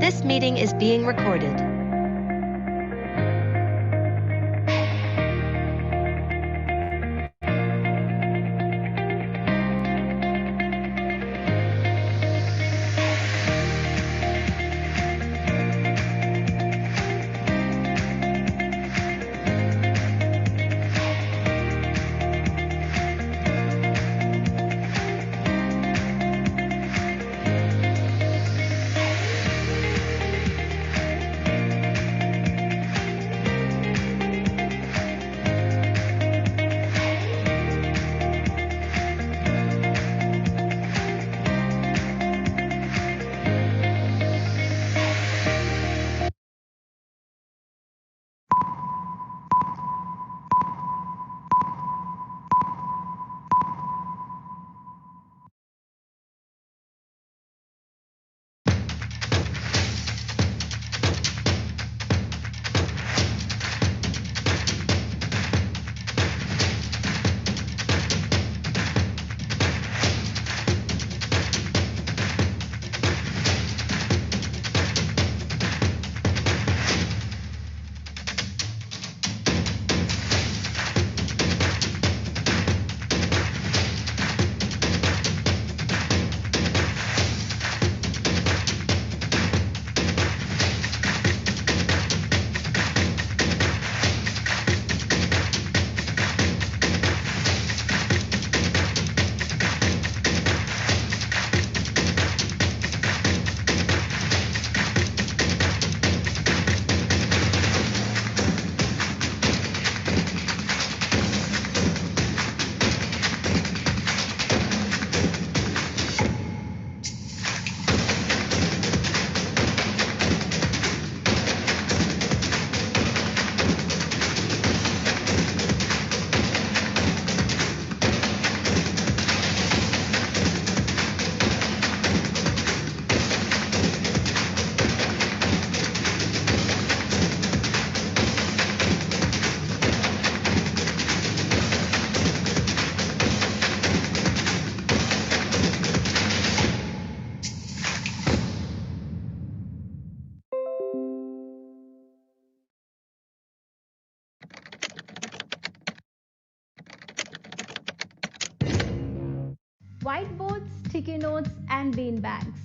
This meeting is being recorded. Whiteboards, sticky notes, and beanbags.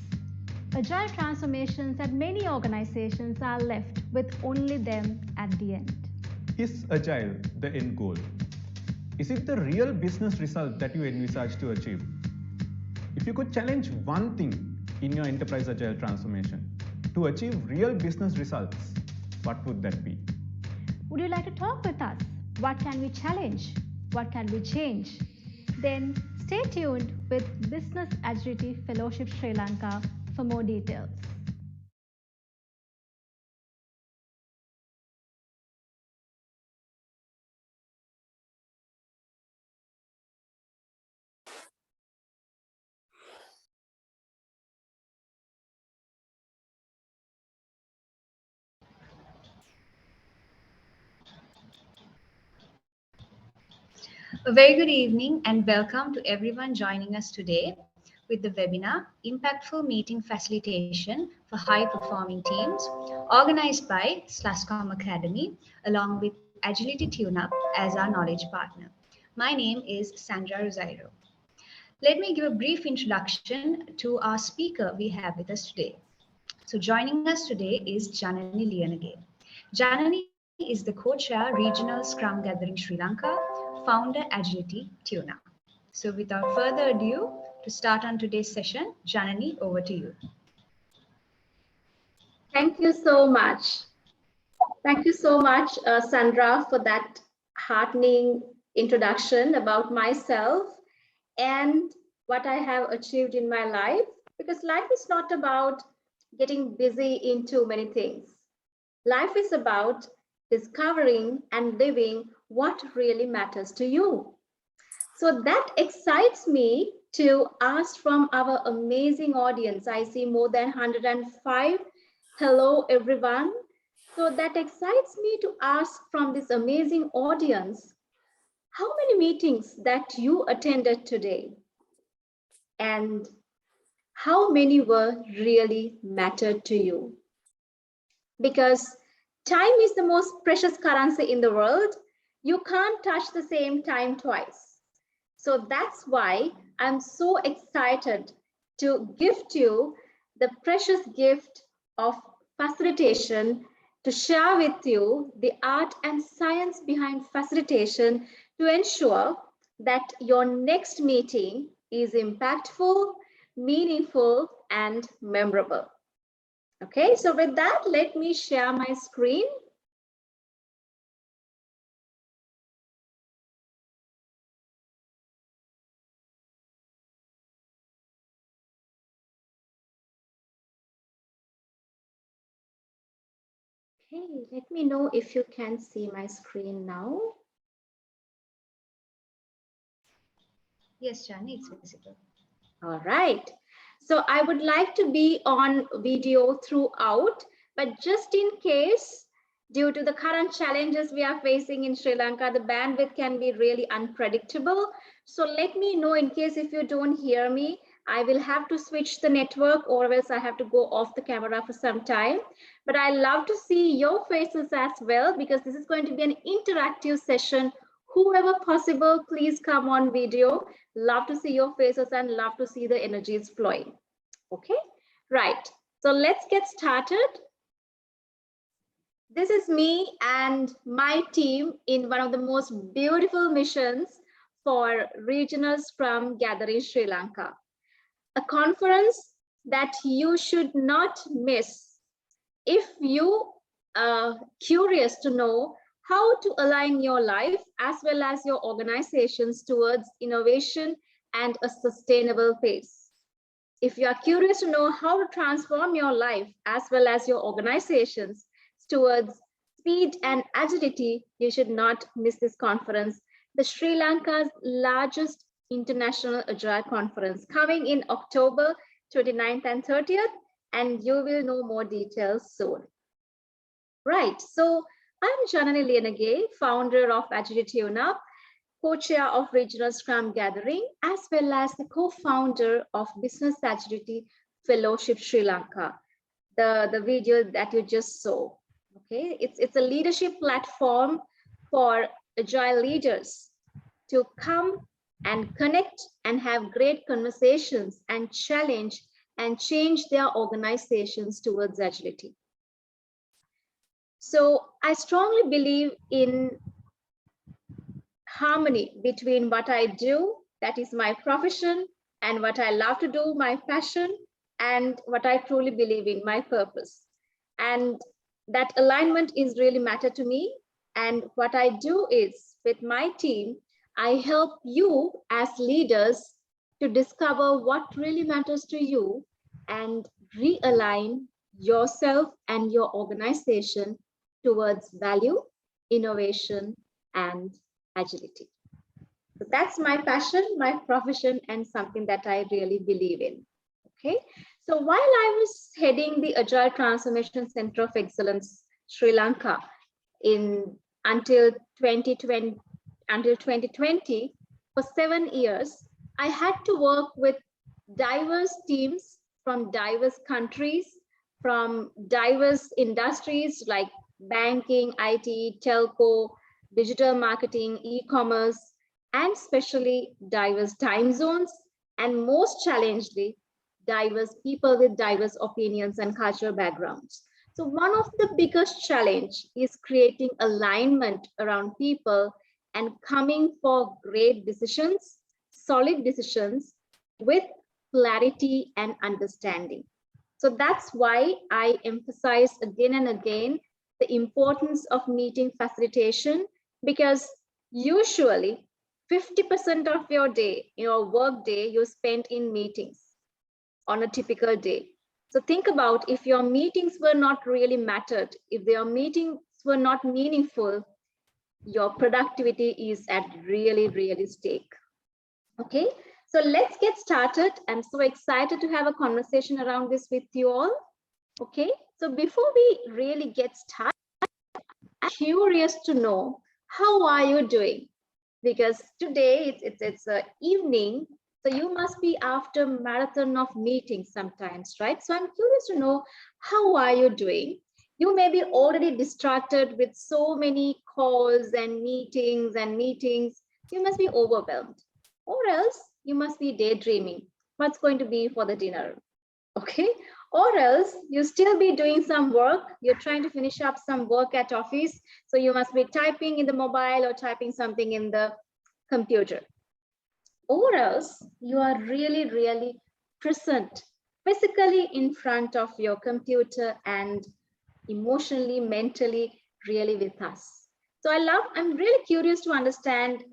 Agile transformations at many organizations are left with only them at the end. Is Agile the end goal? Is it the real business result that you envisage to achieve? If you could challenge one thing in your enterprise Agile transformation to achieve real business results, what would that be? Would you like to talk with us? What can we challenge? What can we change? Then stay tuned with Business Agility Fellowship Sri Lanka for more details. A very good evening and welcome to everyone joining us today with the webinar Impactful Meeting Facilitation for High Performing Teams, organized by Slascom Academy along with Agility TuneUp as our knowledge partner. My name is Sandra Rosairo. Let me give a brief introduction to our speaker we have with us today. So joining us today is Janani Liyanage. Janani is the co-chair Regional Scrum Gathering Sri Lanka, founder Agility TuneUp. So without further ado, to start on today's session, Janani, over to you. Thank you so much. Thank you so much, Sandra, for that heartening introduction about myself and what I have achieved in my life, because life is not about getting busy in too many things. Life is about discovering and living what really matters to you. So that excites me to ask from our amazing audience. I see more than 105. Hello, everyone. So that excites me to ask from this amazing audience, how many meetings that you attended today? And how many were really mattered to you? because time is the most precious currency in the world. You can't touch the same time twice. So that's why I'm so excited to gift you the precious gift of facilitation, to share with you the art and science behind facilitation to ensure that your next meeting is impactful, meaningful, and memorable. Okay, so with that, let me share my screen. Okay, let me know if you can see my screen now. Yes, Jani, it's visible. All right. So I would like to be on video throughout, but just in case, due to the current challenges we are facing in Sri Lanka, the bandwidth can be really unpredictable. So let me know in case if you don't hear me, I will have to switch the network or else I have to go off the camera for some time. But I love to see your faces as well, because this is going to be an interactive session. Whoever possible, please come on video. Love to see your faces and love to see the energies flowing. Okay, right. So let's get started. This is me and my team in one of the most beautiful missions for Regional Scrum Gathering Sri Lanka, a conference that you should not miss if you are curious to know how to align your life as well as your organizations towards innovation and a sustainable pace. If you are curious to know how to transform your life as well as your organizations towards speed and agility, you should not miss this conference, the Sri Lanka's largest international agile conference, coming in October 29th and 30th, and you will know more details soon. Right, so I'm Janani Lianage, founder of Agility UNUP, co-chair of Regional Scrum Gathering, as well as the co-founder of Business Agility Fellowship Sri Lanka, the video that you just saw. Okay, it's a leadership platform for agile leaders to come and connect and have great conversations and challenge and change their organizations towards agility. So I strongly believe in harmony between what I do, that is my profession, and what I love to do, my passion, and what I truly believe in, my purpose. And that alignment is really matter to me. And what I do is, with my team, I help you as leaders to discover what really matters to you and realign yourself and your organization towards value, innovation, and agility. So that's my passion, my profession, and something that I really believe in. Okay. So while I was heading the Agile Transformation Center of Excellence, Sri Lanka, until 2020, for 7 years, I had to work with diverse teams from diverse countries, from diverse industries like banking, IT, telco, digital marketing, e-commerce, and especially diverse time zones, and most challengingly, diverse people with diverse opinions and cultural backgrounds. So one of the biggest challenge is creating alignment around people and coming for great decisions, solid decisions with clarity and understanding. So that's why I emphasize again and again the importance of meeting facilitation, because usually 50% of your day, your work day, you spend in meetings on a typical day. So think about, if your meetings were not really mattered, if your meetings were not meaningful, your productivity is at really stake. Okay, so let's get started. I'm so excited to have a conversation around this with you all. Okay, so before we really get started, I'm curious to know, how are you doing? Because today it's a evening, so you must be after marathon of meetings sometimes, right? So I'm curious to know, how are you doing? You may be already distracted with so many calls and meetings and meetings. You must be overwhelmed, or else you must be daydreaming. What's going to be for the dinner? Okay. Or else you still be doing some work. You're trying to finish up some work at office. So you must be typing in the mobile or typing something in the computer. Or else you are really, really present physically in front of your computer and emotionally, mentally, really with us. So I'm really curious to understand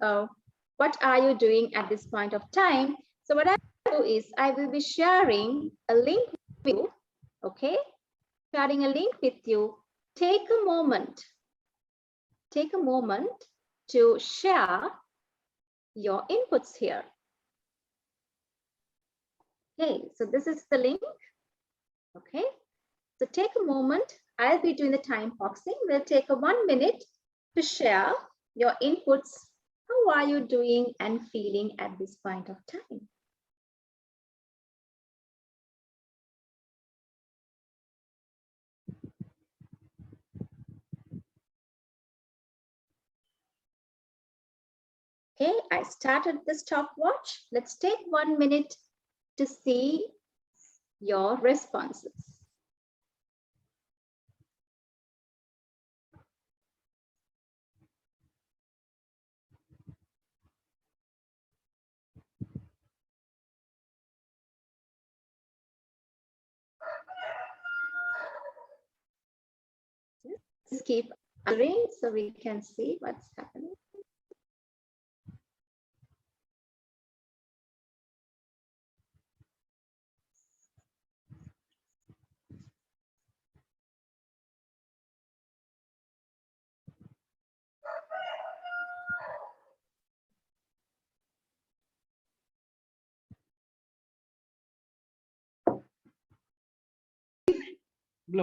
what are you doing at this point of time. So what I do is I will be sharing a link with you, okay? Sharing a link with you. Take a moment to share your inputs here. Okay, so this is the link, okay? So take a moment. I'll be doing the time boxing. We'll take a 1 minute to share your inputs. How are you doing and feeling at this point of time? Okay, I started the stopwatch. Let's take 1 minute to see your responses. Let's keep answering so we can see what's happening.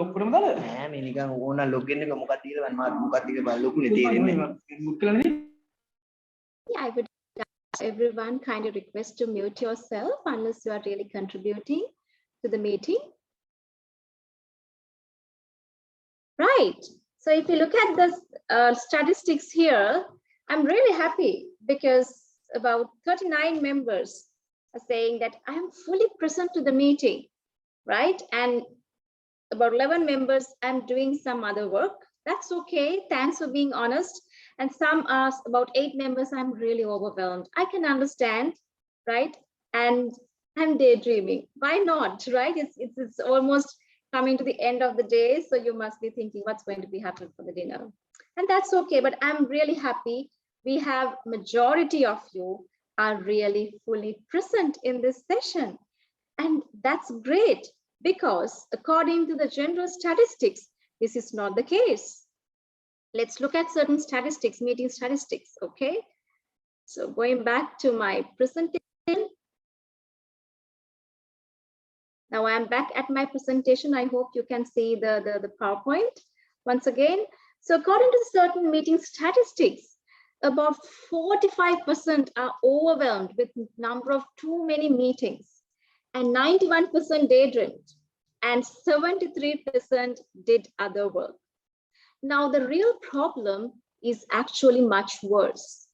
ඔක්කොම දාලා නෑ මේ නිකන් ඕන login එක මොකක්ද කියලා මම මොකක්ද කියලා බලලා ලොකුනේ තේරෙන්නේ. I would ask everyone kind of request to mute yourself unless you are really contributing to the meeting. Right. So if you look at the statistics here, I'm really happy because about 39 members are saying that I am fully present to the meeting, right? And about 11 members, I'm doing some other work. That's okay. Thanks for being honest. And some are about 8 members, I'm really overwhelmed. I can understand, right? And I'm daydreaming. Why not, right? It's almost coming to the end of the day. So you must be thinking what's going to be happening for the dinner. And that's okay, but I'm really happy. We have majority of you are really fully present in this session. And that's great because according to the general statistics, this is not the case. Let's look at certain statistics, meeting statistics, okay? So going back to my presentation. Now I'm back at my presentation. I hope you can see the PowerPoint once again. So according to certain meeting statistics, about 45% are overwhelmed with number of too many meetings and 91% daydreamed and 73% did other work. Now the real problem is actually much worse.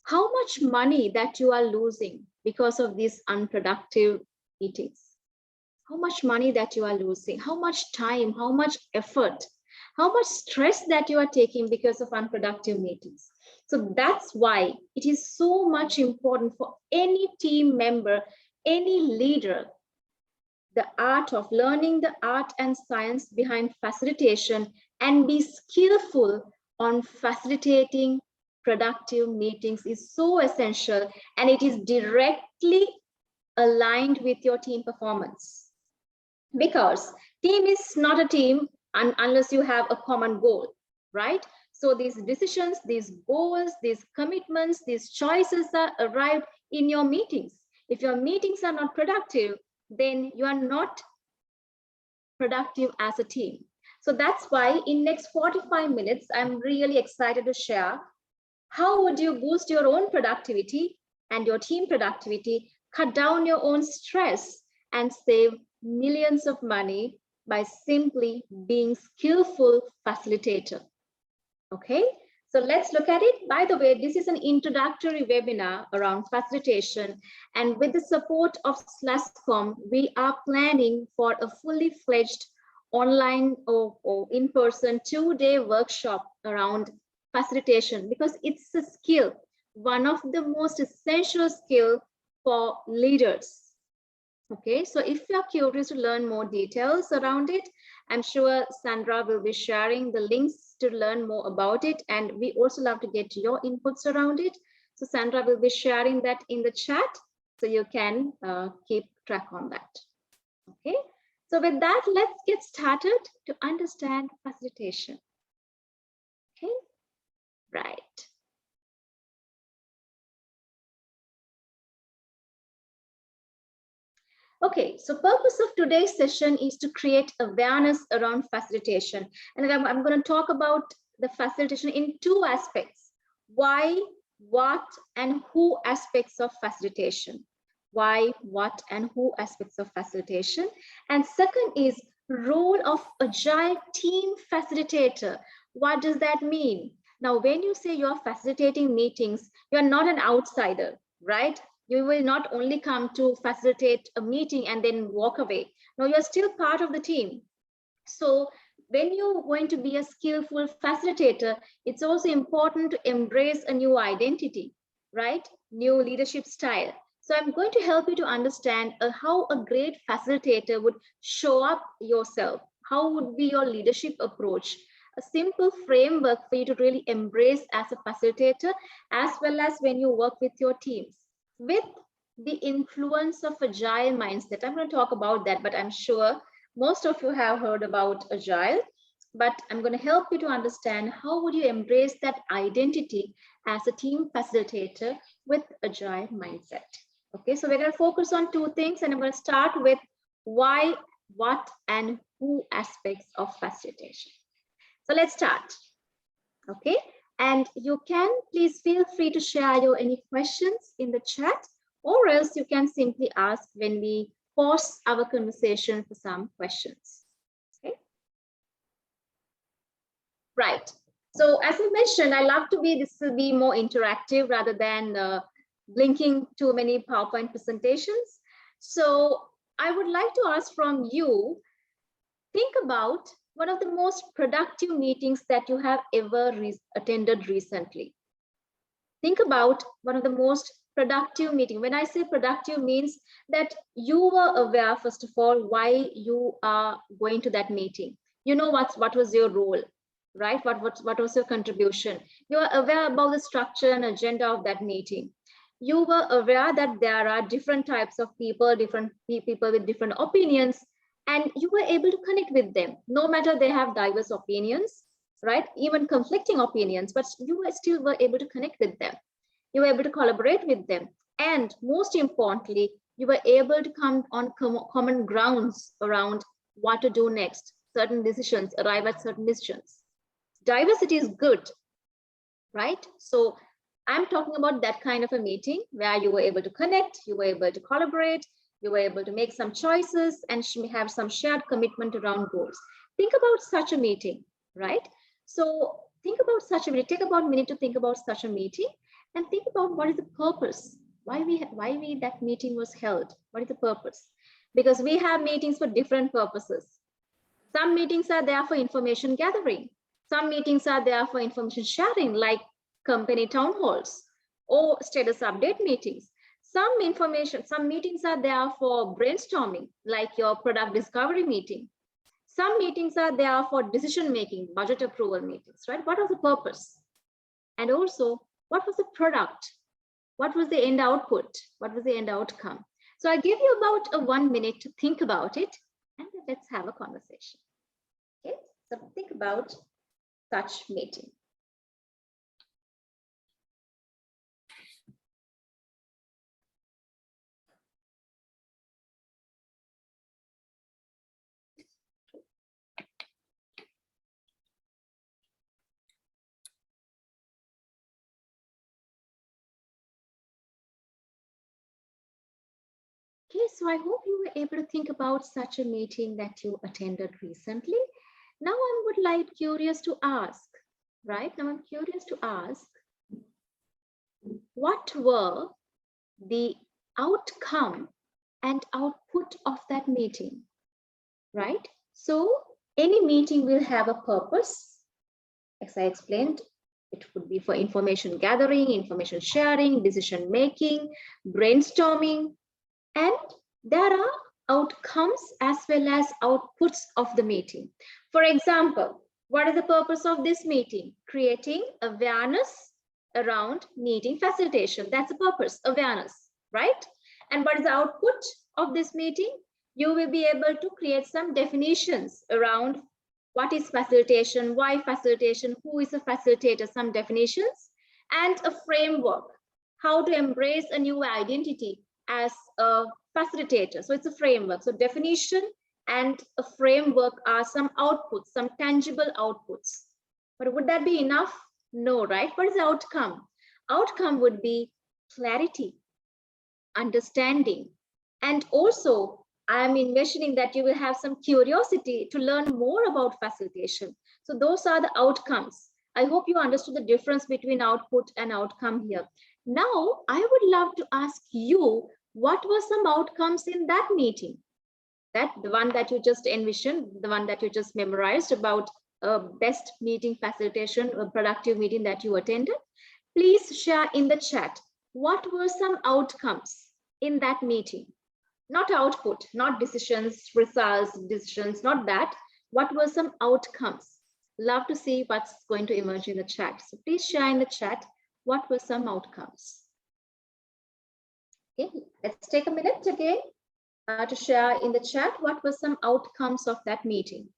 How much money that you are losing because of these unproductive meetings? How much money that you are losing? How much time, how much effort, how much stress that you are taking because of unproductive meetings? So that's why it is so much important for any team member, any leader, the art of learning the art and science behind facilitation and be skillful on facilitating productive meetings is so essential, and it is directly aligned with your team performance. Because team is not a team unless you have a common goal, right? So these decisions, these goals, these commitments, these choices are arrived in your meetings. If your meetings are not productive, then you are not productive as a team. So that's why in next 45 minutes, I'm really excited to share how would you boost your own productivity and your team productivity, cut down your own stress and save millions of money by simply being skillful facilitator. Okay, so let's look at it. By the way, this is an introductory webinar around facilitation, and with the support of SLASCOM, we are planning for a fully fledged online or in-person 2-day workshop around facilitation, because it's a skill, one of the most essential skill for leaders. Okay, so if you're curious to learn more details around it, I'm sure Sandra will be sharing the links to learn more about it. And we also love to get your inputs around it. So Sandra will be sharing that in the chat, so you can keep track on that. Okay, so with that, let's get started to understand facilitation. Okay, right. Okay, so purpose of today's session is to create awareness around facilitation. And I'm going to talk about the facilitation in two aspects: why, what, and who aspects of facilitation. Why, what, and who aspects of facilitation. And second is role of agile team facilitator. What does that mean? Now, when you say you're facilitating meetings, you're not an outsider, right? You will not only come to facilitate a meeting and then walk away. No, you're still part of the team. So when you're going to be a skillful facilitator, it's also important to embrace a new identity, right? New leadership style. So I'm going to help you to understand how a great facilitator would show up yourself. How would be your leadership approach? A simple framework for you to really embrace as a facilitator, as well as when you work with your teams. With the influence of agile mindset. I'm going to talk about that, but I'm sure most of you have heard about agile, but I'm going to help you to understand how would you embrace that identity as a team facilitator with agile mindset. Okay, so we're going to focus on two things, and I'm going to start with why, what, and who aspects of facilitation. So let's start. Okay, and you can please feel free to share your any questions in the chat, or else you can simply ask when we pause our conversation for some questions. Okay, right. So as I mentioned, I love to be, this will be more interactive rather than blinking too many PowerPoint presentations. So I would like to ask from you, think about one of the most productive meetings that you have ever attended recently. Think about one of the most productive meeting. When I say productive, means that you were aware, first of all, why you are going to that meeting. You know what was your role, right? What was your contribution? You are aware about the structure and agenda of that meeting. You were aware that there are different types of people, different people with different opinions, and you were able to connect with them, no matter they have diverse opinions, right? Even conflicting opinions, but you were still able to connect with them. You were able to collaborate with them. And most importantly, you were able to come on common grounds around what to do next, certain decisions, arrive at certain decisions. Diversity is good, right? So I'm talking about that kind of a meeting where you were able to connect, you were able to collaborate, you were able to make some choices and have some shared commitment around goals. Think about such a meeting, right? So think about such a meeting, take about a minute to think about such a meeting and think about what is the purpose, why that meeting was held, what is the purpose? Because we have meetings for different purposes. Some meetings are there for information gathering. Some meetings are there for information sharing, like company town halls or status update meetings. Some meetings are there for brainstorming, like your product discovery meeting. Some meetings are there for decision making, budget approval meetings, right? What was the purpose? And also, what was the product? What was the end output? What was the end outcome? So I give you about 1 minute to think about it, and let's have a conversation. Okay, so think about such meeting. Okay, so I hope you were able to think about such a meeting that you attended recently. Now I would like curious to ask, right? Now I'm curious to ask, what were the outcome and output of that meeting, right? So any meeting will have a purpose. As I explained, it would be for information gathering, information sharing, decision making, brainstorming, and there are outcomes as well as outputs of the meeting. For example, what is the purpose of this meeting? Creating awareness around meeting facilitation. That's the purpose, awareness, right? And what is the output of this meeting? You will be able to create some definitions around what is facilitation, why facilitation, who is a facilitator, some definitions, and a framework, how to embrace a new identity as a facilitator. So it's a framework. So definition and a framework are some outputs, some tangible outputs. But would that be enough? No, right? What is the outcome? Outcome would be clarity, understanding, and also I am envisioning that you will have some curiosity to learn more about facilitation. So those are the outcomes. I hope you understood the difference between output and outcome here. Now, I would love to ask you, what were some outcomes in that meeting? That the one that you just envisioned, the one that you just memorized about a best meeting facilitation, a productive meeting that you attended. Please share in the chat. What were some outcomes in that meeting? Not output, not decisions, results, decisions, not that. What were some outcomes? Love to see what's going to emerge in the chat. So please share in the chat, what were some outcomes? Okay, let's take a minute again to share in the chat, what were some outcomes of that meeting?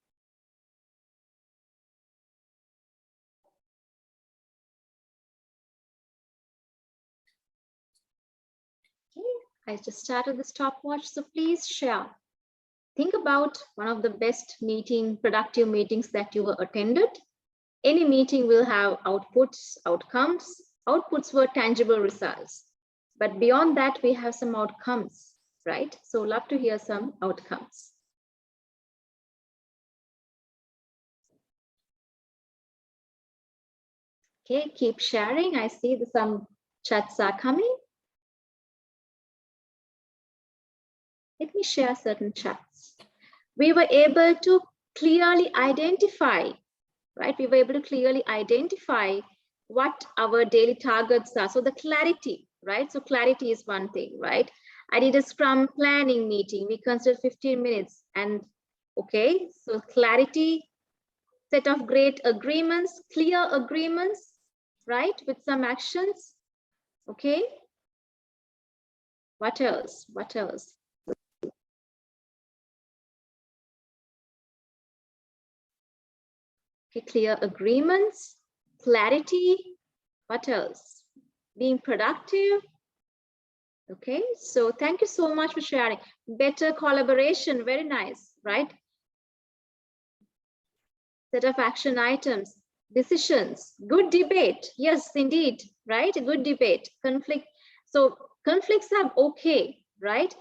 I just started the stopwatch, so please share. Think about one of the best meeting, productive meetings that you attended. Any meeting will have outputs, outcomes. Outputs were tangible results. But beyond that, we have some outcomes, right? So love to hear some outcomes. Okay, keep sharing. I see that some chats are coming. Let me share certain chats. We were able to clearly identify, right? We were able to clearly identify what our daily targets are. So the clarity, right? So clarity is one thing, right? I did a Scrum planning meeting. We considered 15 minutes and okay, so clarity, set of great agreements, clear agreements, right? With some actions, okay? What else? What else? Okay, clear agreements, clarity, what else? Being productive. Okay, so thank you so much for sharing. Better collaboration, very nice, right? Set of action items, decisions, good debate. Yes, indeed, right? A good debate, conflict. So conflicts are okay, right?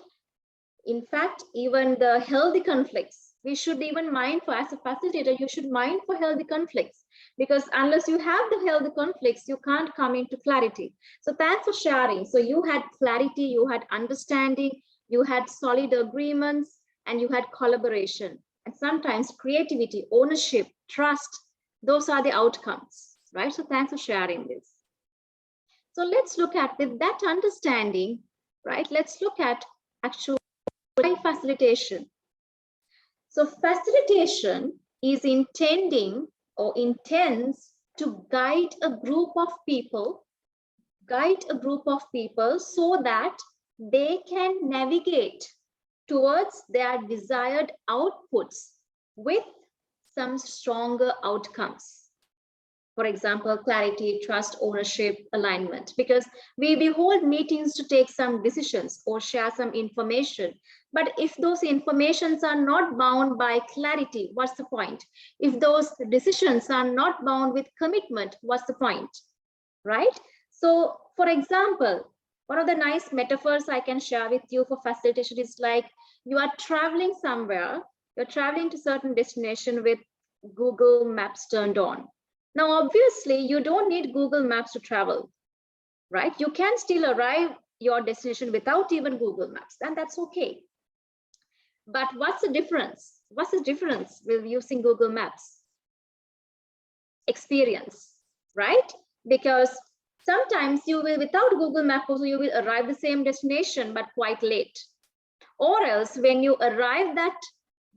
In fact, even the healthy conflicts, we should even mind for, as a facilitator, you should mind for healthy conflicts, because unless you have the healthy conflicts, you can't come into clarity. So thanks for sharing. So you had clarity, you had understanding, you had solid agreements, and you had collaboration. And sometimes creativity, ownership, trust, those are the outcomes, right? So thanks for sharing this. So let's look at, with that understanding, right? Let's look at actual facilitation. So facilitation is intending or intends to guide a group of people so that they can navigate towards their desired outputs with some stronger outcomes. For example, clarity, trust, ownership, alignment, because we hold meetings to take some decisions or share some information. But if those informations are not bound by clarity, what's the point? If those decisions are not bound with commitment, what's the point, right? So for example, One of the nice metaphors I can share with you for facilitation is like you are traveling somewhere, you're traveling to certain destination with Google Maps turned on. Now, obviously, you don't need Google Maps to travel, right? You can still arrive your destination without even Google Maps, and that's okay. But what's the difference? What's the difference with using Google Maps? Experience, right? Because sometimes you will, without Google Maps, also you will arrive the same destination, but quite late. Or else when you arrive that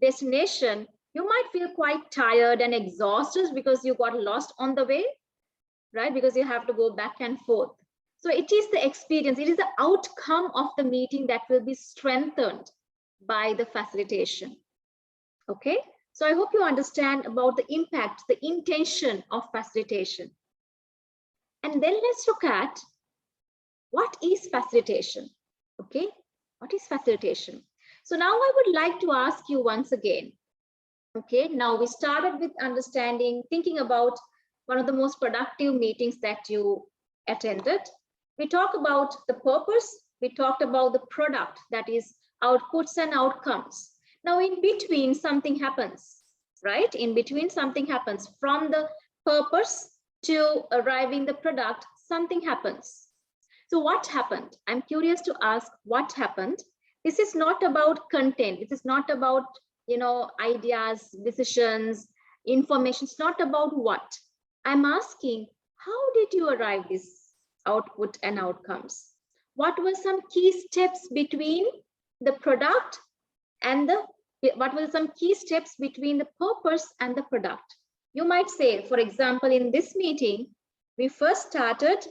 destination, you might feel quite tired and exhausted because you got lost on the way, right? Because you have to go back and forth. So it is the experience, it is the outcome of the meeting that will be strengthened by the facilitation. Okay, so I hope you understand about the impact, the intention of facilitation. And then let's look at what is facilitation. Okay, what is facilitation? So now I would like to ask you once again. Okay, now we started with understanding, thinking about one of the most productive meetings that you attended. We talked about the purpose, we talked about the product, that is outputs and outcomes. Now in between something happens, right? In between something happens. From the purpose to arriving the product, something happens. So what happened? I'm curious to ask what happened. This is not about content. This is not about, you know, ideas, decisions, information. It's not about what. I'm asking, how did you arrive this output and outcomes? What were some key steps between the product and what were some key steps between the purpose and the product? You might say, for example, in this meeting, we first started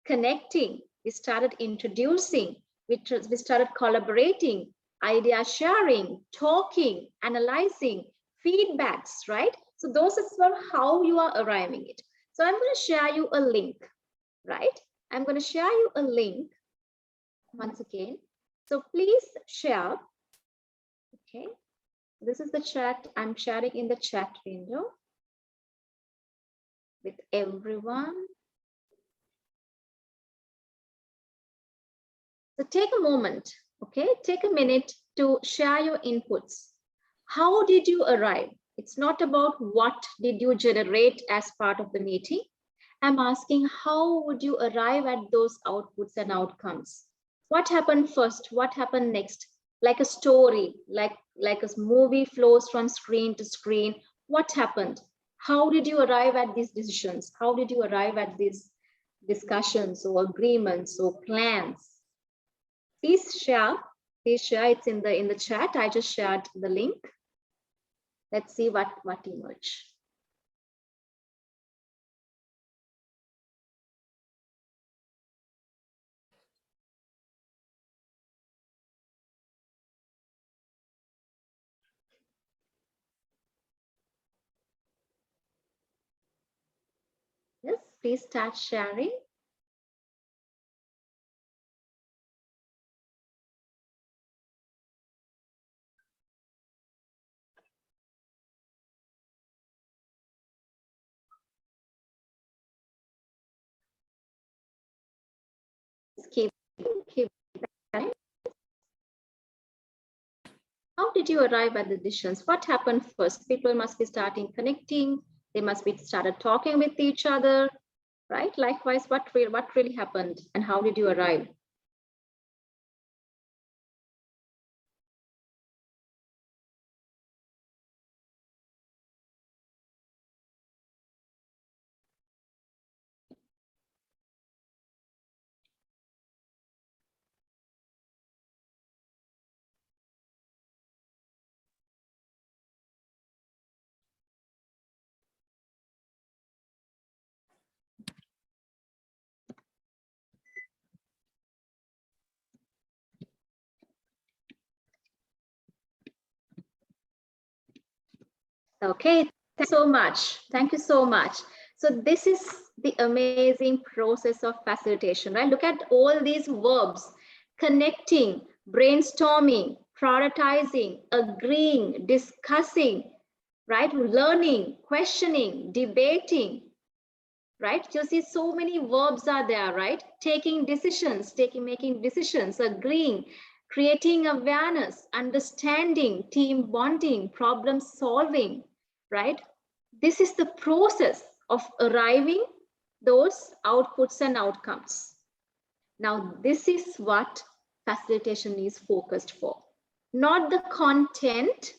connecting, we started introducing, we started collaborating, idea sharing, talking, analyzing, feedbacks, right? So those is how you are arriving it. So I'm going to share you a link, right? I'm going to share you a link once again. So please share. Okay, this is the chat. I'm sharing in the chat window with everyone. So take a moment, okay? Take a minute to share your inputs. How did you arrive? It's not about what did you generate as part of the meeting. I'm asking how would you arrive at those outputs and outcomes? What happened first? What happened next? Like a story, like a movie flows from screen to screen. What happened? How did you arrive at these decisions? How did you arrive at these discussions or agreements or plans? Please share. It's in the chat. I just shared the link. Let's see what emerge. Yes, please start sharing. Keep that. How did you arrive at the decisions? What happened first? People must be starting connecting. They must be started talking with each other, right? Likewise, what really happened and how did you arrive? Okay, thank you so much. Thank you so much. So this is the amazing process of facilitation, right? Look at all these verbs: connecting, brainstorming, prioritizing, agreeing, discussing, right? Learning, questioning, debating, right? You see so many verbs are there, right? Taking decisions, making decisions, agreeing, creating awareness, understanding, team bonding, problem solving, right? This is the process of arriving those outputs and outcomes. Now, this is what facilitation is focused for. Not the content,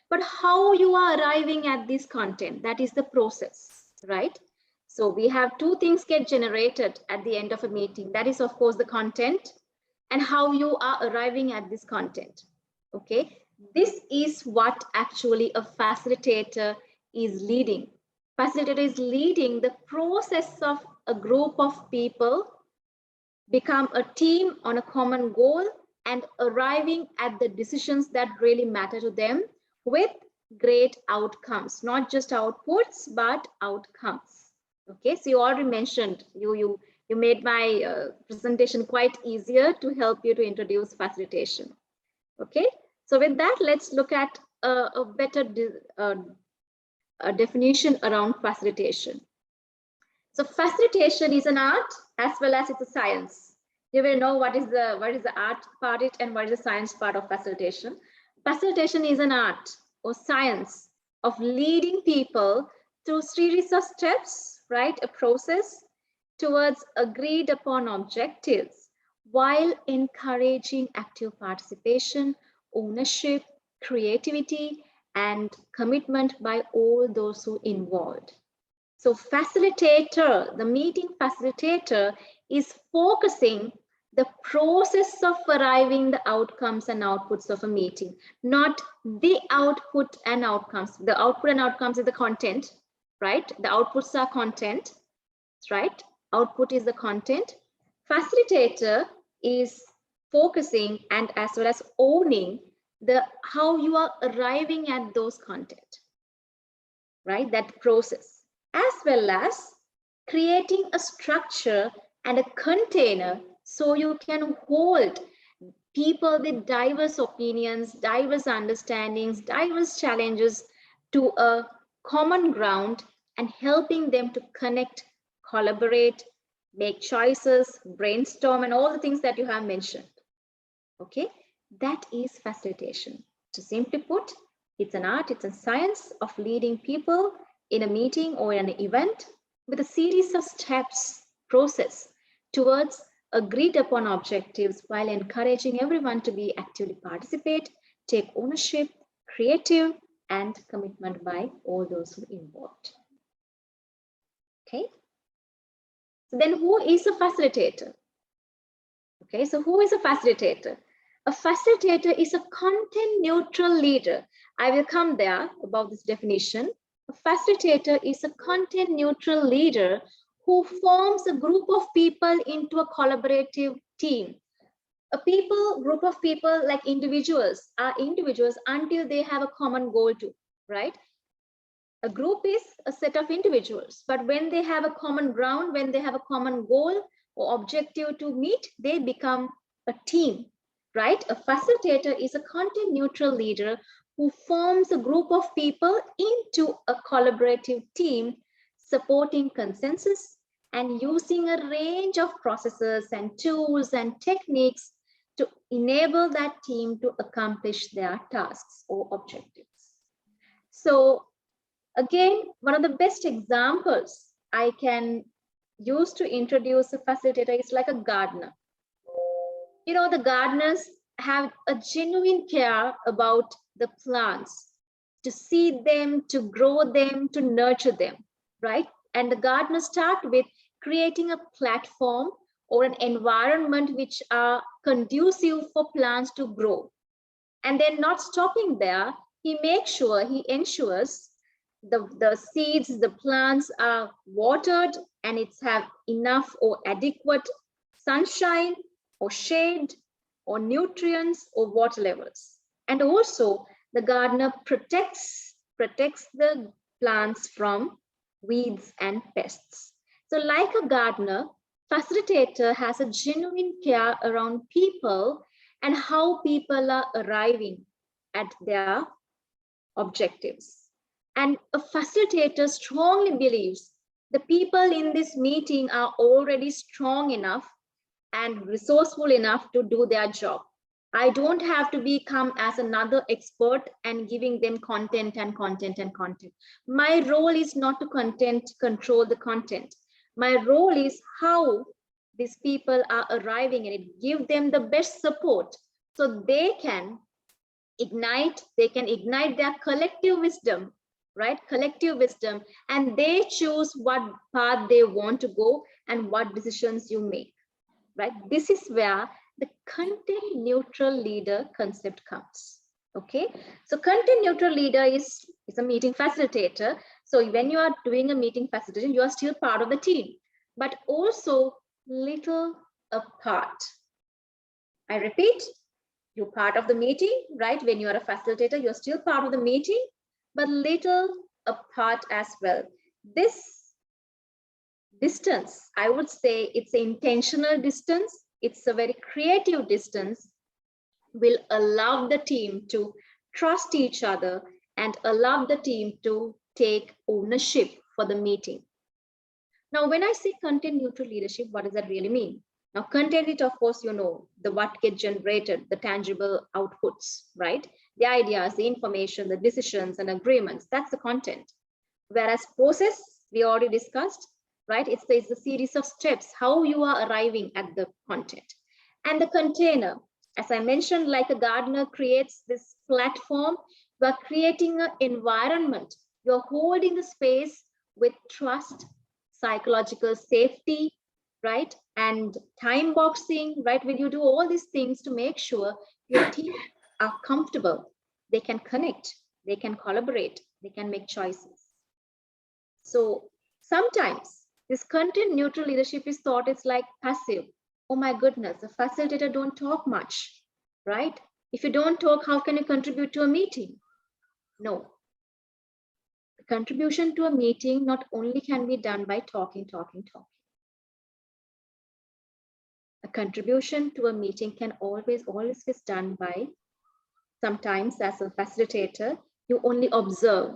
but how you are arriving at this content. That is the process, right? So we have two things get generated at the end of a meeting. That is, of course, the content and how you are arriving at this content. Okay, this is what actually a facilitator is leading. Facilitator is leading the process of a group of people become a team on a common goal and arriving at the decisions that really matter to them with great outcomes, not just outputs, but outcomes. Okay, so you already mentioned, you made my presentation quite easier to help you to introduce facilitation. Okay, so with that, let's look at a better definition around facilitation. So facilitation is an art as well as it's a science. You will know what is the art part it and what is the science part of facilitation. Facilitation is an art or science of leading people through series of steps, right? A process towards agreed upon objectives while encouraging active participation, ownership, creativity, and commitment by all those who involved. So facilitator, the meeting facilitator is focusing the process of arriving the outcomes and outputs of a meeting, not the output and outcomes. The output and outcomes is the content, right? The outputs are content, right? Output is the content. Facilitator is focusing and as well as owning the how you are arriving at those content, right? That process, as well as creating a structure and a container so you can hold people with diverse opinions, diverse understandings, diverse challenges to a common ground and helping them to connect, collaborate, make choices, brainstorm, and all the things that you have mentioned. Okay, that is facilitation. To simply put, it's an art, it's a science of leading people in a meeting or an event with a series of steps, process towards agreed upon objectives while encouraging everyone to be actively participate, take ownership, creative, and commitment by all those who involved. Okay. So then who is a facilitator? Okay, so who is a facilitator? A facilitator is a content neutral leader. I will come there about this definition. A facilitator is a content neutral leader who forms a group of people into a collaborative team. A group of people like individuals are individuals until they have a common goal too, right? A group is a set of individuals, but when they have a common ground, when they have a common goal or objective to meet, they become a team, right? A facilitator is a content neutral leader who forms a group of people into a collaborative team, supporting consensus and using a range of processes and tools and techniques to enable that team to accomplish their tasks or objectives. So again, one of the best examples I can use to introduce a facilitator is like a gardener. You know, the gardeners have a genuine care about the plants, to seed them, to grow them, to nurture them, right? And the gardeners start with creating a platform or an environment which are conducive for plants to grow. And then not stopping there, he ensures the seeds, the plants are watered and it's have enough or adequate sunshine or shade or nutrients or water levels. And also the gardener protects the plants from weeds and pests. So like a gardener, facilitator has a genuine care around people and how people are arriving at their objectives. And a facilitator strongly believes the people in this meeting are already strong enough and resourceful enough to do their job. I don't have to become as another expert and giving them content and content and content. My role is not to control the content. My role is how these people are arriving in it, give them the best support so they can ignite their collective wisdom, right? Collective wisdom, and they choose what path they want to go and what decisions you make, right? This is where the content neutral leader concept comes. Okay, so content neutral leader is a meeting facilitator. So when you are doing a meeting facilitation, you are still part of the team, but also little apart. I repeat, you're part of the meeting, right? When you are a facilitator, you're still part of the meeting, but little apart as well. This distance, I would say it's an intentional distance. It's a very creative distance, will allow the team to trust each other and allow the team to take ownership for the meeting. Now, when I say content neutral leadership, what does that really mean? Now, content is, of course, you know, the what gets generated, the tangible outputs, right? The ideas, the information, the decisions and agreements, that's the content. Whereas process, we already discussed, right? It's a series of steps, how you are arriving at the content. And the container, as I mentioned, like a gardener creates this platform, you are creating an environment. You're holding the space with trust, psychological safety, right? And time boxing, right? When you do all these things to make sure your team are comfortable, they can connect, they can collaborate, they can make choices. So sometimes this content neutral leadership is thought it's like passive. Oh my goodness, a facilitator don't talk much, right? If you don't talk, how can you contribute to a meeting? No. The contribution to a meeting not only can be done by talking. A contribution to a meeting can always be done by, sometimes as a facilitator, you only observe,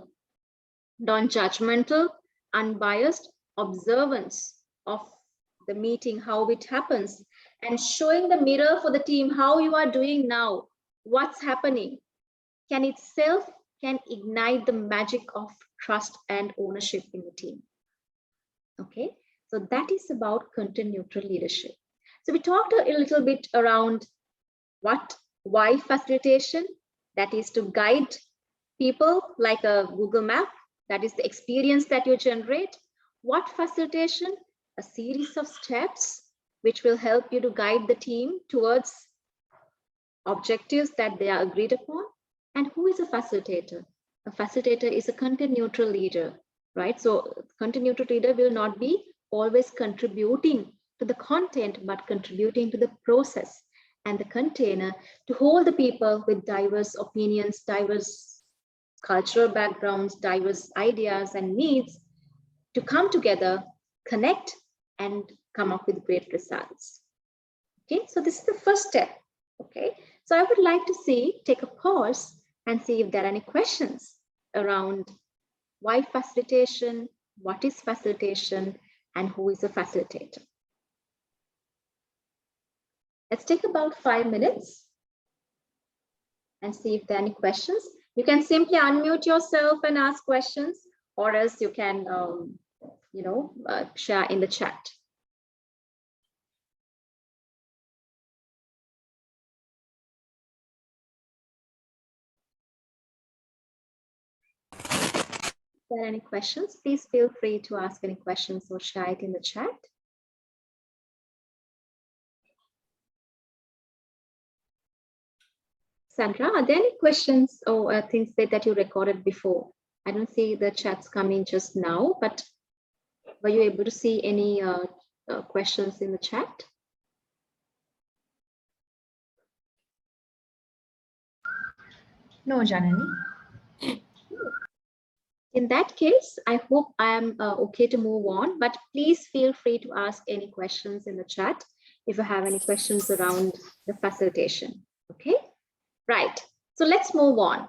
non-judgmental, unbiased observance of the meeting, how it happens, and showing the mirror for the team, how you are doing now, what's happening, can ignite the magic of trust and ownership in the team. Okay, so that is about content neutral leadership. So we talked a little bit around why facilitation, that is to guide people like a Google map, that is the experience that you generate. What facilitation? A series of steps which will help you to guide the team towards objectives that they are agreed upon. And who is a facilitator? A facilitator is a content neutral leader, right? So content neutral leader will not be always contributing to the content, but contributing to the process and the container to hold the people with diverse opinions, diverse cultural backgrounds, diverse ideas and needs to come together, connect, and come up with great results. Okay, so this is the first step. Okay, so I would like to take a pause and see if there are any questions around why facilitation, what is facilitation, and who is a facilitator. Let's take about 5 minutes and see if there are any questions. You can simply unmute yourself and ask questions, or else you can, share in the chat. If there are any questions, please feel free to ask any questions or share it in the chat. Sandra, are there any questions or things that you recorded before? I don't see the chats coming just now, but were you able to see any questions in the chat? No, Janani. In that case, I hope I am okay to move on, but please feel free to ask any questions in the chat if you have any questions around the facilitation. Okay, right. So let's move on.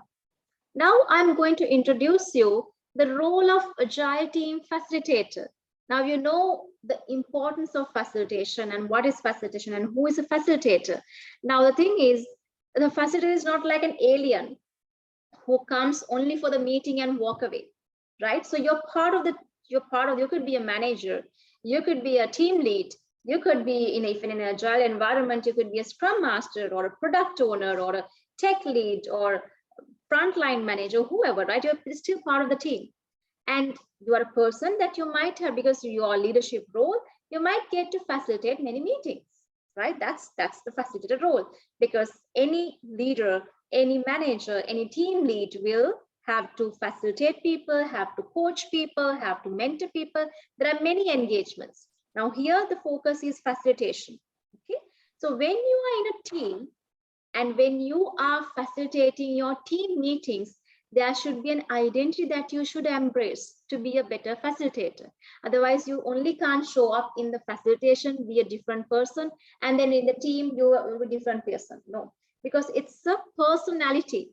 Now I'm going to introduce you the role of agile team facilitator. Now you know the importance of facilitation and what is facilitation and who is a facilitator. Now the thing is, the facilitator is not like an alien who comes only for the meeting and walk away, right? So you're part of, you could be a manager, you could be a team lead, you could be even in an agile environment, you could be a scrum master or a product owner or a tech lead or frontline manager, whoever, right? You're still part of the team. And you are a person that you might have, because your leadership role, you might get to facilitate many meetings, right? That's the facilitator role, because any leader, any manager, any team lead will have to facilitate people, have to coach people, have to mentor people. There are many engagements. Now here the focus is facilitation. Okay, so when you are in a team and when you are facilitating your team meetings, there should be an identity that you should embrace to be a better facilitator. Otherwise, you only can't show up in the facilitation, be a different person, and then in the team, you are a different person. No, because it's a personality.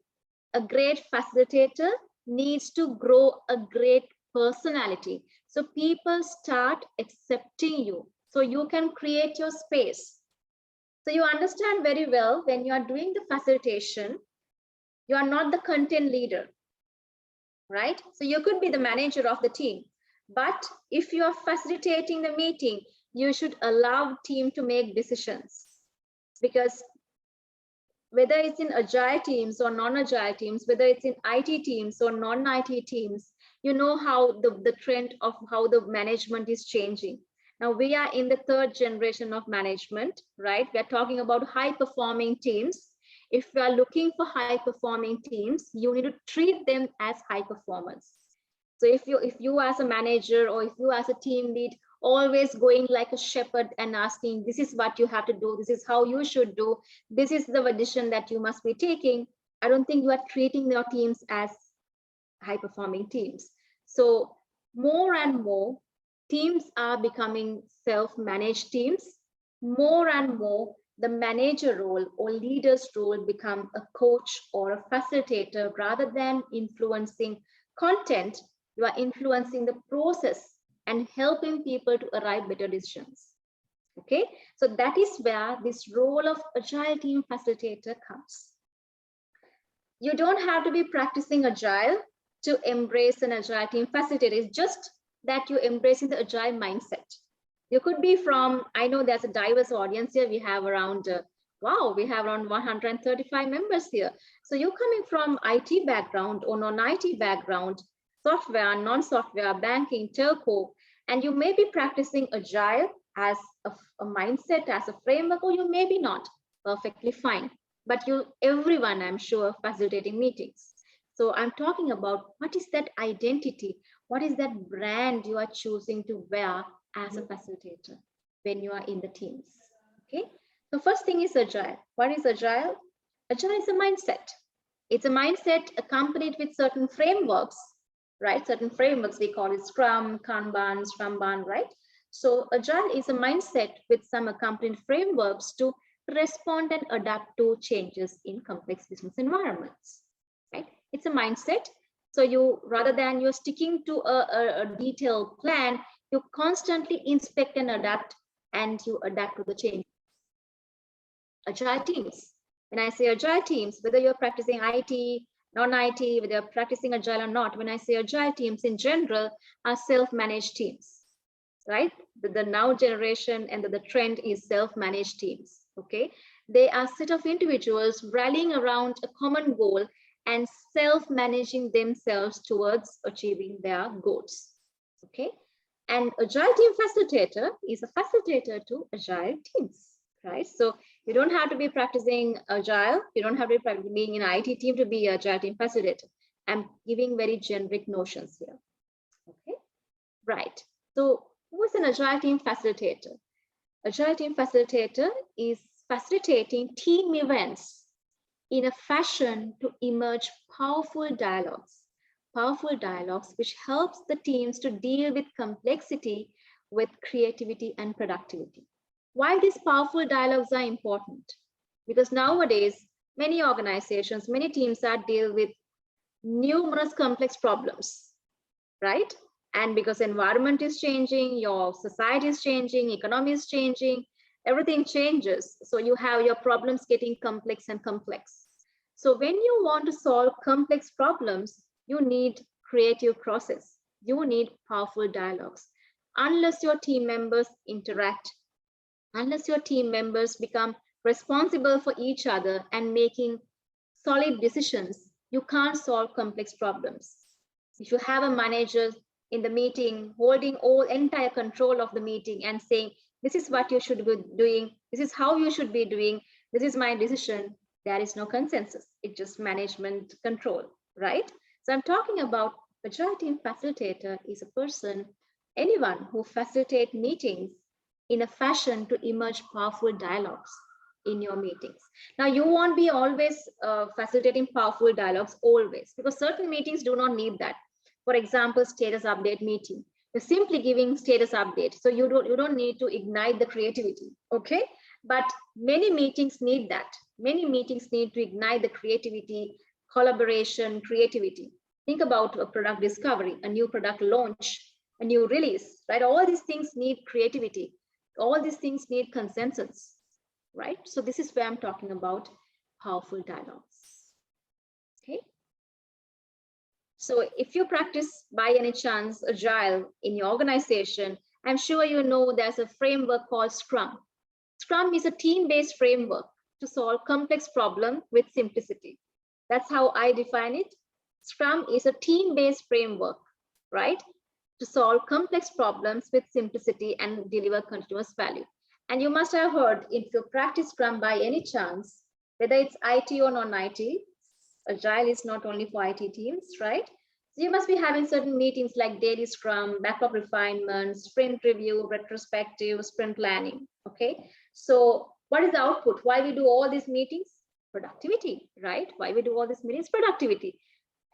A great facilitator needs to grow a great personality. So people start accepting you. So you can create your space. So you understand very well when you are doing the facilitation, you are not the content leader, right? So you could be the manager of the team, but if you are facilitating the meeting, you should allow team to make decisions, because whether it's in agile teams or non-agile teams, whether it's in IT teams or non-IT teams, you know how the trend of how the management is changing. Now we are in the third generation of management, right? We're talking about high performing teams. If you are looking for high performing teams, you need to treat them as high performers. So if you as a manager or if you as a team lead always going like a shepherd and asking, this is what you have to do, this is how you should do, this is the decision that you must be taking, I don't think you are treating your teams as high performing teams. So more and more teams are becoming self-managed teams. More and more the manager role or leader's role become a coach or a facilitator. Rather than influencing content, you are influencing the process and helping people to arrive better decisions. Okay, so that is where this role of agile team facilitator comes. You don't have to be practicing agile to embrace an agile team facilitator. It's just that you're embracing the agile mindset. You could be from, I know there's a diverse audience here. We have around, we have around 135 members here. So you're coming from IT background or non-IT background, software, non-software, banking, telco, and you may be practicing agile as a mindset, as a framework, or you may be not. Perfectly fine. But everyone, I'm sure, facilitating meetings. So I'm talking about what is that identity? What is that brand you are choosing to wear as a facilitator when you are in the teams? Okay. So first thing is agile. What is agile? Agile is a mindset. It's a mindset accompanied with certain frameworks, right? Certain frameworks, we call it Scrum, Kanban, Scrumban, right? So agile is a mindset with some accompanying frameworks to respond and adapt to changes in complex business environments, right? It's a mindset. So you, rather than you're sticking to a detailed plan, you constantly inspect and adapt, and you adapt to the change. Agile teams. When I say agile teams, whether you're practicing IT, non-IT, whether you're practicing agile or not, when I say agile teams in general are self-managed teams, right? The now generation and the trend is self-managed teams, okay? They are a set of individuals rallying around a common goal and self-managing themselves towards achieving their goals, okay? And agile team facilitator is a facilitator to agile teams, right? So you don't have to be practicing agile. You don't have to be being in an IT team to be an agile team facilitator. I'm giving very generic notions here, okay? Right, so who is an agile team facilitator? Agile team facilitator is facilitating team events in a fashion to emerge powerful dialogues which helps the teams to deal with complexity with creativity and productivity. Why these powerful dialogues are important? Because nowadays, many organizations, many teams are dealing with numerous complex problems. right? And because environment is changing, your society is changing, economy is changing, everything changes. So you have your problems getting complex and complex. So when you want to solve complex problems, you need creative process. You need powerful dialogues. Unless your team members interact, unless your team members become responsible for each other and making solid decisions, you can't solve complex problems. If you have a manager in the meeting holding all entire control of the meeting and saying, this is what you should be doing, this is how you should be doing, this is my decision, there is no consensus. It's just management control, right? So I'm talking about agile team facilitator is a person, anyone who facilitate meetings in a fashion to emerge powerful dialogues in your meetings. Now, you won't be always facilitating powerful dialogues always, because certain meetings do not need that. For example, status update meeting. You're simply giving status update. So you don't need to ignite the creativity, okay? But many meetings need that. Many meetings need to ignite the creativity, collaboration, creativity. Think about a product discovery, a new product launch, a new release, right? All these things need creativity. All these things need consensus, right? So this is where I'm talking about powerful dialogues, okay? So if you practice by any chance agile in your organization, I'm sure you know there's a framework called Scrum. Scrum is a team-based framework to solve complex problems with simplicity. That's how I define it. Scrum is a team-based framework, right, to solve complex problems with simplicity and deliver continuous value. And you must have heard, if you practice Scrum by any chance, whether it's IT or non-IT, Agile is not only for IT teams, right? So you must be having certain meetings like daily Scrum, backlog refinement, sprint review, retrospective, sprint planning, okay? So what is the output? Why we do all these meetings? Productivity, right? Why we do all these meetings? Productivity.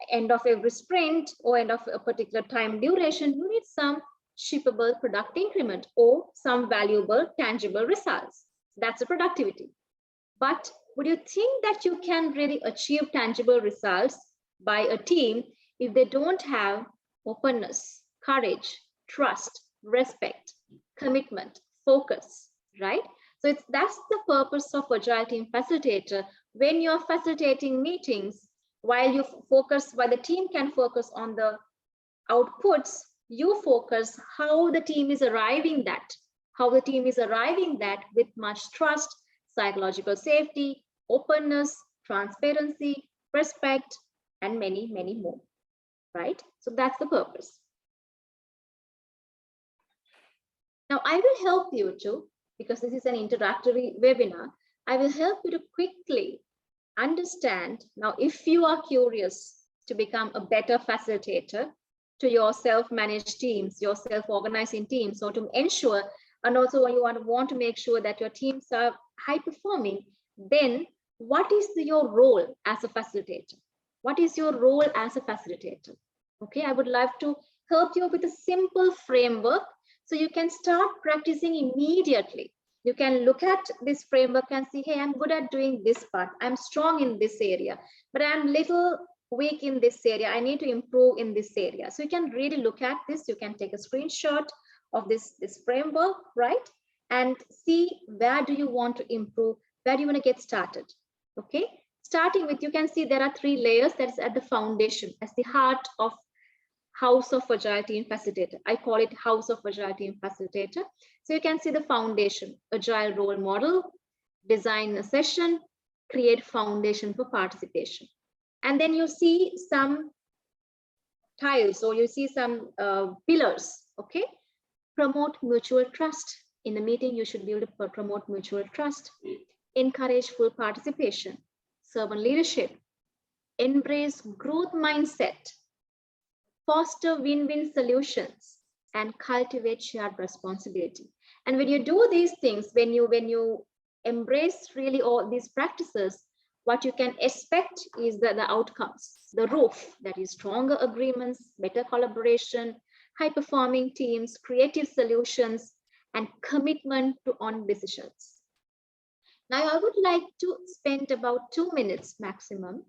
End of every sprint or end of a particular time duration, you need some shippable product increment or some valuable, tangible results. That's a productivity. But would you think that you can really achieve tangible results by a team if they don't have openness, courage, trust, respect, commitment, focus, right? So that's the purpose of Agile Team Facilitator. When you're facilitating meetings, while the team can focus on the outputs, you focus how the team is arriving that with much trust, psychological safety, openness, transparency, respect, and many, many more, right? So that's the purpose. Now, I will help you to, because this is an introductory webinar, I will help you to quickly understand. Now, if you are curious to become a better facilitator to your self-managed teams, your self-organizing teams, or to ensure, and also you want to make sure that your teams are high performing, then what is your role as a facilitator? What is your role as a facilitator? Okay, I would love to help you with a simple framework so you can start practicing immediately. You can look at this framework and see, hey, I'm good at doing this part. I'm strong in this area, but I'm little weak in this area. I need to improve in this area. So you can really look at this. You can take a screenshot of this framework, right? And see where do you want to improve, where do you want to get started, okay? Starting with, you can see there are 3 layers that is at the foundation, as the heart of House of Agile Team Facilitator. I call it House of Agile Team Facilitator. So you can see the foundation, Agile role model, design a session, create foundation for participation. And then you see some tiles, or you see some pillars, okay? Promote mutual trust. In the meeting, you should be able to promote mutual trust, encourage full participation, servant leadership, embrace growth mindset, foster win-win solutions, and cultivate shared responsibility. And when you do these things, when you embrace really all these practices, what you can expect is the outcomes, the roof, that is stronger agreements, better collaboration, high-performing teams, creative solutions, and commitment to on decisions. Now, I would like to spend about 2 minutes maximum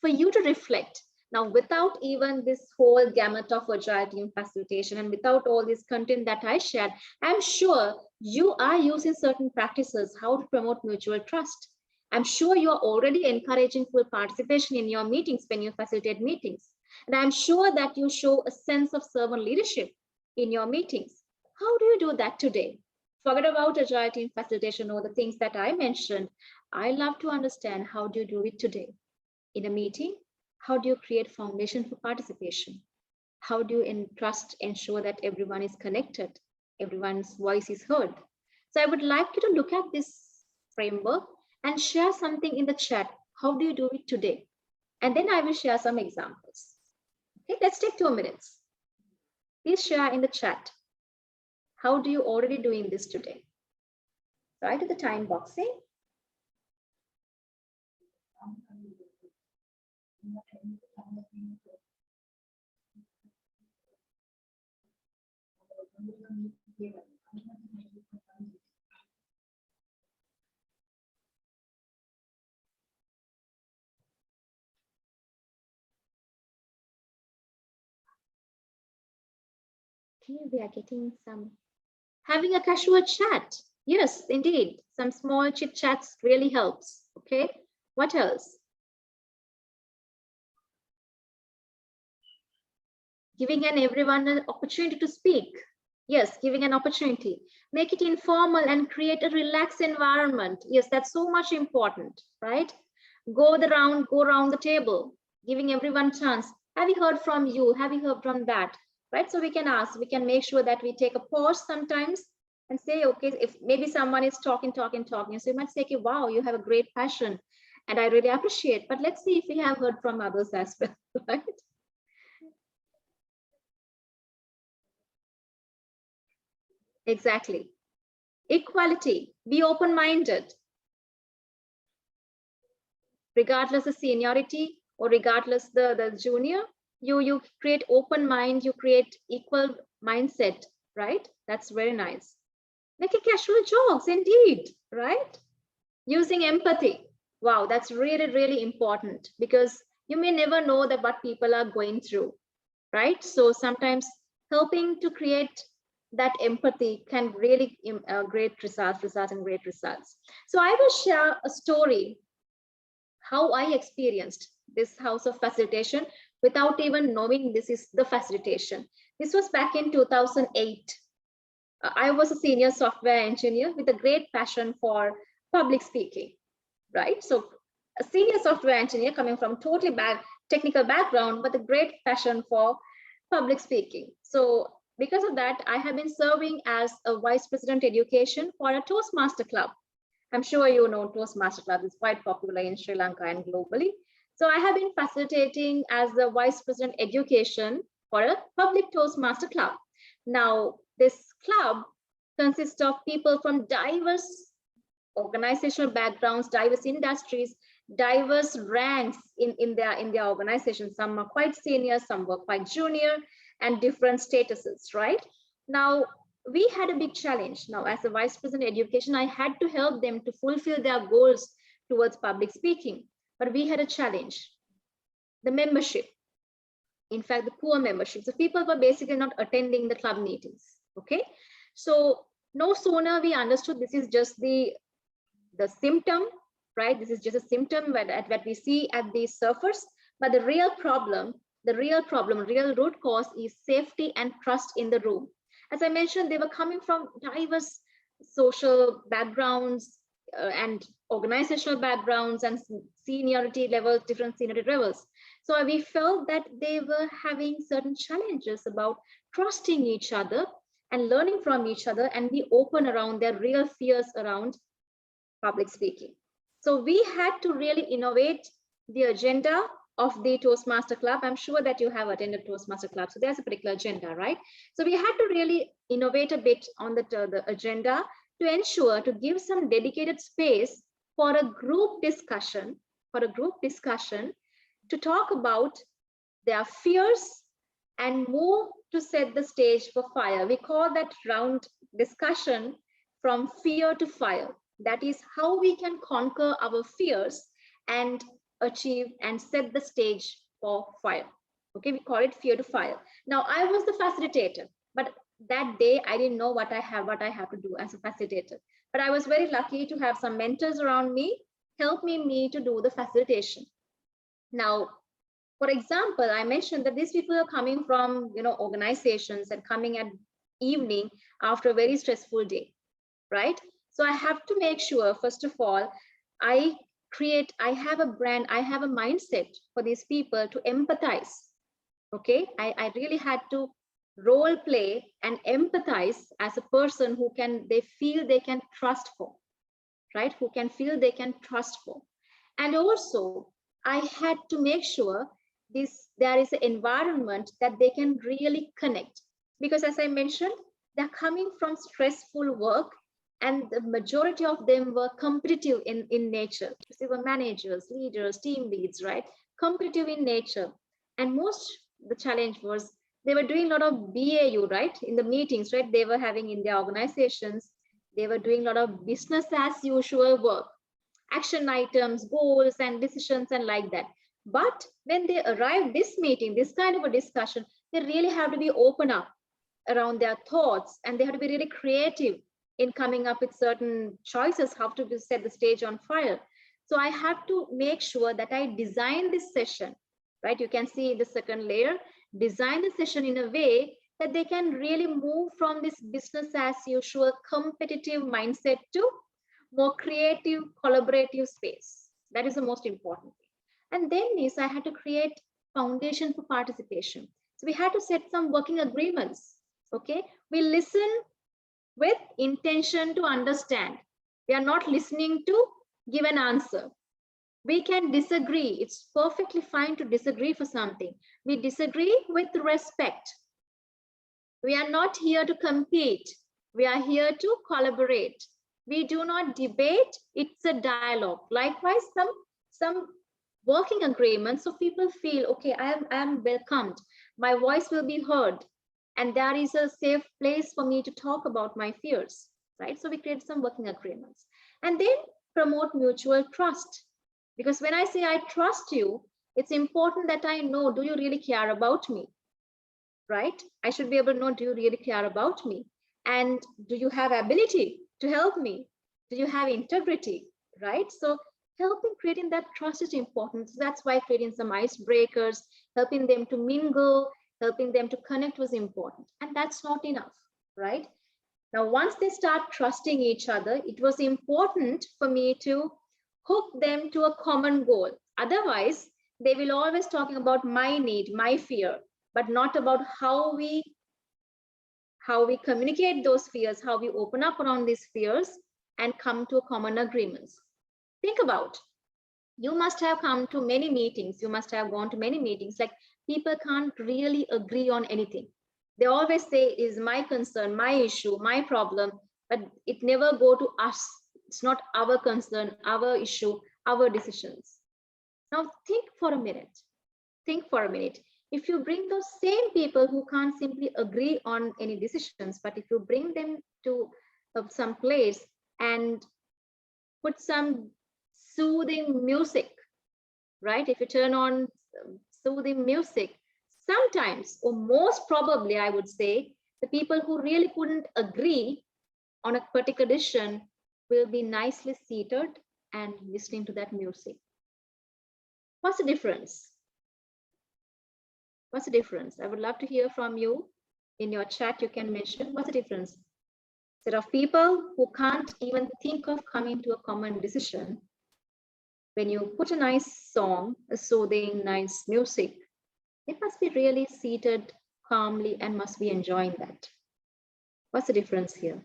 for you to reflect. Now, without even this whole gamut of agile team facilitation and without all this content that I shared, I'm sure you are using certain practices how to promote mutual trust. I'm sure you're already encouraging full participation in your meetings when you facilitate meetings. And I'm sure that you show a sense of servant leadership in your meetings. How do you do that today? Forget about agile team facilitation or the things that I mentioned. I love to understand how do you do it today in a meeting. How do you create foundation for participation? How do you ensure that everyone is connected, everyone's voice is heard? So I would like you to look at this framework and share something in the chat. How do you do it today? And then I will share some examples. Okay, let's take 2 minutes. Please share in the chat. How do you already doing this today? So I do the time boxing. Okay, we are getting some, having a casual chat. Yes, indeed. Some small chit chats really helps. Okay, what else? Giving everyone an opportunity to speak. Yes, giving an opportunity. Make it informal and create a relaxed environment. Yes, that's so much important, right? Go around the table, giving everyone chance. Have you heard from you? Have you heard from that? Right? So we can ask, we can make sure that we take a pause sometimes and say, okay, if maybe someone is talking. So you might say, okay, wow, you have a great passion and I really appreciate, but let's see if we have heard from others as well, right? Exactly. Equality, be open-minded. Regardless of seniority or regardless the junior, you create open mind, you create equal mindset, right? That's very nice. Making casual jokes, indeed, right? Using empathy. Wow, that's really, really important because you may never know that what people are going through, right? So sometimes helping to create that empathy can really great results and great results. So I will share a story how I experienced this house of facilitation without even knowing this is the facilitation. This was back in 2008. I was a senior software engineer with a great passion for public speaking, right? So a senior software engineer coming from totally technical background, but a great passion for public speaking. So because of that, I have been serving as a vice president education for a Toastmaster club. I'm sure you know Toastmaster Club is quite popular in Sri Lanka and globally. So I have been facilitating as the Vice President Education for a public Toastmaster Club. Now, this club consists of people from diverse organizational backgrounds, diverse industries, diverse ranks in their organization. Some are quite senior, some were quite junior, and different statuses, right? Now, we had a big challenge. Now, as a vice president education, I had to help them to fulfill their goals towards public speaking. But we had a challenge, the membership. In fact, the poor membership. So people were basically not attending the club meetings. Okay. So no sooner we understood this is just the symptom, right? This is just a symptom that we see at the surface, but the real root cause is safety and trust in the room. As I mentioned, they were coming from diverse social backgrounds and organizational backgrounds and seniority levels, different seniority levels. So we felt that they were having certain challenges about trusting each other and learning from each other and be open around their real fears around public speaking. So we had to really innovate the agenda of the Toastmaster Club. I'm sure that you have attended Toastmaster Club. So there's a particular agenda, right? So we had to really innovate a bit on the agenda to ensure to give some dedicated space for a group discussion, to talk about their fears and move to set the stage for fire. We call that round discussion from fear to fire. That is how we can conquer our fears and achieve and set the stage for fire. Okay, we call it fear to fire. Now, I was the facilitator, but that day I didn't know what I have to do as a facilitator. But I was very lucky to have some mentors around me, help me to do the facilitation. Now, for example, I mentioned that these people are coming from, organizations and coming at evening after a very stressful day, right? So I have to make sure, first of all, I have a brand, I have a mindset for these people to empathize. Okay, I really had to role play and empathize as a person who they feel they can trust for, right? Who can feel they can trust for. And also, I had to make sure there is an environment that they can really connect. Because as I mentioned, they're coming from stressful work, and the majority of them were competitive in nature. They were managers, leaders, team leads, right? Competitive in nature. And the challenge was they were doing a lot of BAU, right? In the meetings, right? They were having in their organizations, they were doing a lot of business as usual work, action items, goals, and decisions, and like that. But when they arrive this meeting, this kind of a discussion, they really have to be open up around their thoughts, and they have to be really creative in coming up with certain choices, how to set the stage on fire. So I have to make sure that I design this session, right? You can see in the second layer, design the session in a way that they can really move from this business as usual competitive mindset to more creative, collaborative space. That is the most important thing. And then I had to create foundation for participation. So we had to set some working agreements. Okay, we listen with intention to understand. We are not listening to give an answer. We can disagree. It's perfectly fine to disagree for something. We disagree with respect. We are not here to compete. We are here to collaborate. We do not debate. It's a dialogue. Likewise, some working agreements, so people feel, okay, I am welcomed. My voice will be heard. And there is a safe place for me to talk about my fears, right? So we create some working agreements. And then promote mutual trust. Because when I say I trust you, it's important that I know, do you really care about me, right? I should be able to know, do you really care about me? And do you have ability to help me? Do you have integrity, right? So creating that trust is important. So that's why creating some icebreakers, helping them to mingle, helping them to connect was important. And that's not enough, right? Now, once they start trusting each other, it was important for me to hook them to a common goal. Otherwise, they will always talking about my need, my fear, but not about how we communicate those fears, how we open up around these fears and come to a common agreements. Think about, you must have come to many meetings. You must have gone to many meetings. Like, people can't really agree on anything. They always say, is my concern, my issue, my problem, but it never go to us. It's not our concern, our issue, our decisions. Now think for a minute. Think for a minute. If you bring those same people who can't simply agree on any decisions, but if you bring them to some place and put some soothing music, right? If you turn on soothing music, sometimes, or most probably, I would say, the people who really couldn't agree on a particular decision will be nicely seated and listening to that music. What's the difference? What's the difference? I would love to hear from you. In your chat, you can mention what's the difference. Set of people who can't even think of coming to a common decision. When you put a nice song, a soothing, nice music, they must be really seated calmly and must be enjoying that. What's the difference here?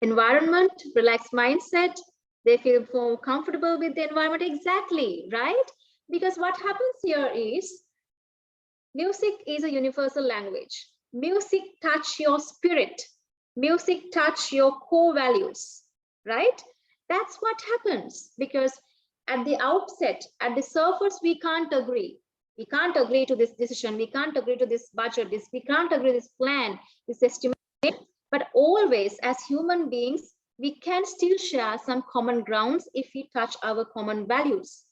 Environment, relaxed mindset, they feel more comfortable with the environment. Exactly, right? Because what happens here is, music is a universal language. Music touch your spirit. Music touch your core values, right? That's what happens, because at the outset, at the surface, we can't agree. We can't agree to this decision. We can't agree to this budget. We can't agree to this plan, this estimation. But always, as human beings, we can still share some common grounds if we touch our common values,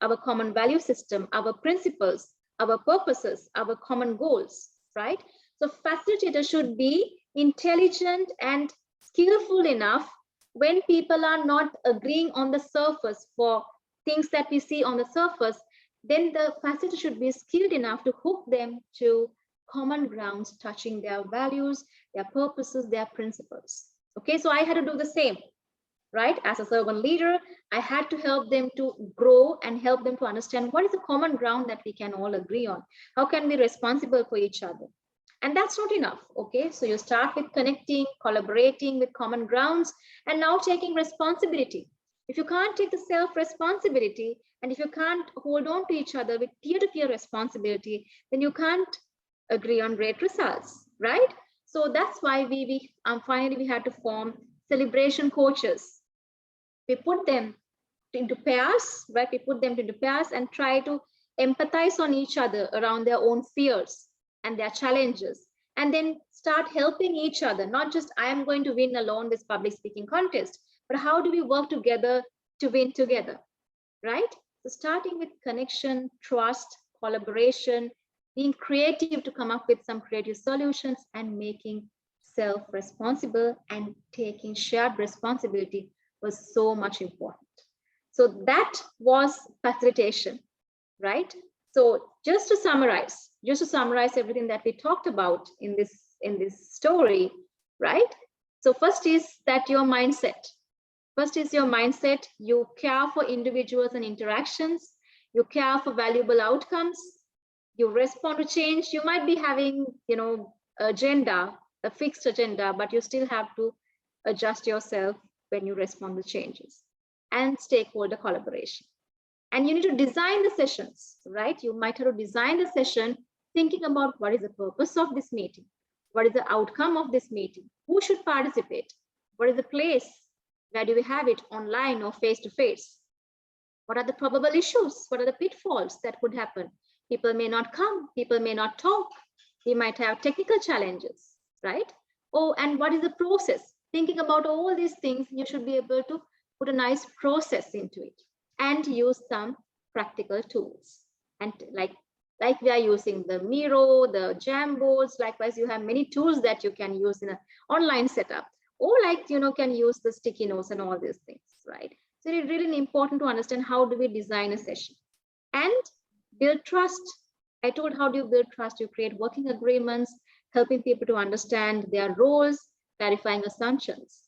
our common value system, our principles, our purposes, our common goals, right? So facilitator should be intelligent and skillful enough when people are not agreeing on the surface for things that we see on the surface, then the facilitator should be skilled enough to hook them to common grounds touching their values, their purposes, their principles. Okay, so I had to do the same, right? As a servant leader, I had to help them to grow and help them to understand what is the common ground that we can all agree on. How can we be responsible for each other? And that's not enough, okay? So you start with connecting, collaborating with common grounds, and now taking responsibility. If you can't take the self-responsibility, and if you can't hold on to each other with peer-to-peer responsibility, then you can't agree on great results, right? So that's why finally we had to form celebration coaches. We put them into pairs, right? We put them into pairs and try to empathize on each other around their own fears and their challenges, and then start helping each other. Not just I am going to win alone this public speaking contest, but how do we work together to win together, right? So starting with connection, trust, collaboration, being creative to come up with some creative solutions, and making self-responsible and taking shared responsibility was so much important. So that was facilitation, right? So just to summarize everything that we talked about in this story, right? So first is that your mindset. First is your mindset. You care for individuals and interactions. You care for valuable outcomes. You respond to change. You might be having, agenda, a fixed agenda, but you still have to adjust yourself when you respond to changes. And stakeholder collaboration. And you need to design the sessions, right? You might have to design the session thinking about what is the purpose of this meeting? What is the outcome of this meeting? Who should participate? What is the place? Where do we have it, online or face-to-face? What are the probable issues? What are the pitfalls that could happen? People may not come, people may not talk. We might have technical challenges, right? Oh, and what is the process? Thinking about all these things, you should be able to put a nice process into it and use some practical tools. And like we are using the Miro, the Jamboards, likewise, you have many tools that you can use in an online setup, or can use the sticky notes and all these things, right? So it's really important to understand how do we design a session and build trust. I told how do you build trust? You create working agreements, helping people to understand their roles, clarifying assumptions.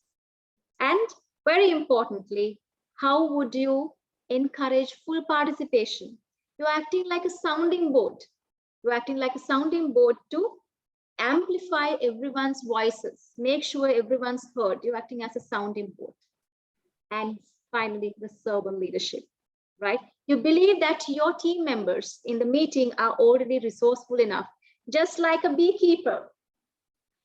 And very importantly, how would you encourage full participation? You're acting like a sounding board. You're acting like a sounding board to amplify everyone's voices, make sure everyone's heard. You're acting as a sounding board. And finally, the servant leadership, right? You believe that your team members in the meeting are already resourceful enough, just like a beekeeper.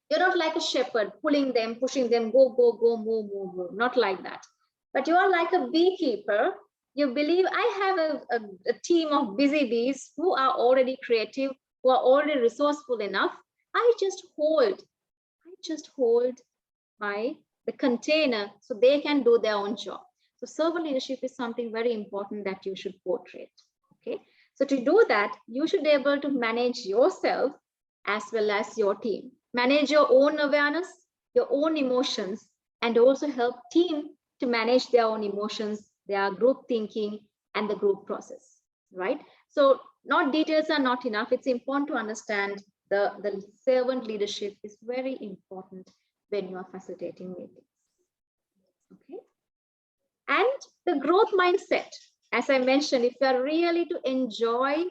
You're not like a shepherd, pulling them, pushing them, go, go, go, move, move, move, not like that. But you are like a beekeeper. You believe I have a team of busy bees who are already creative, who are already resourceful enough. I just hold the container so they can do their own job. So servant leadership is something very important that you should portray. Okay. So to do that, you should be able to manage yourself as well as your team. Manage your own awareness, your own emotions, and also help team to manage their own emotions, their group thinking, and the group process, right? So not details are not enough. It's important to understand the servant leadership is very important when you are facilitating meetings, okay? And the growth mindset, as I mentioned, if you are really to enjoy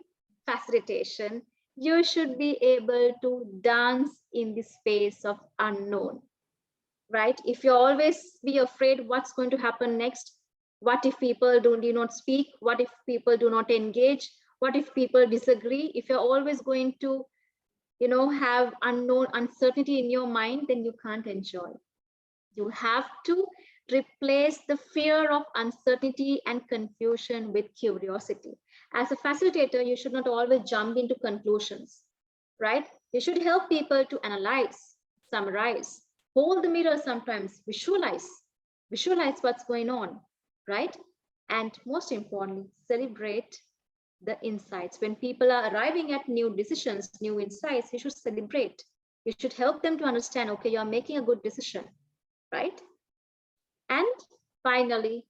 facilitation, you should be able to dance in the space of unknown, right? If you always be afraid what's going to happen next, what if people do not speak? What if people do not engage? What if people disagree? If you're always going to, have unknown uncertainty in your mind, then you can't enjoy. You have to replace the fear of uncertainty and confusion with curiosity. As a facilitator, you should not always jump into conclusions, right? You should help people to analyze, summarize, hold the mirror sometimes, visualize, visualize what's going on, right? And most importantly, celebrate the insights. When people are arriving at new decisions, new insights, you should celebrate. You should help them to understand, okay, you are making a good decision, right? And finally,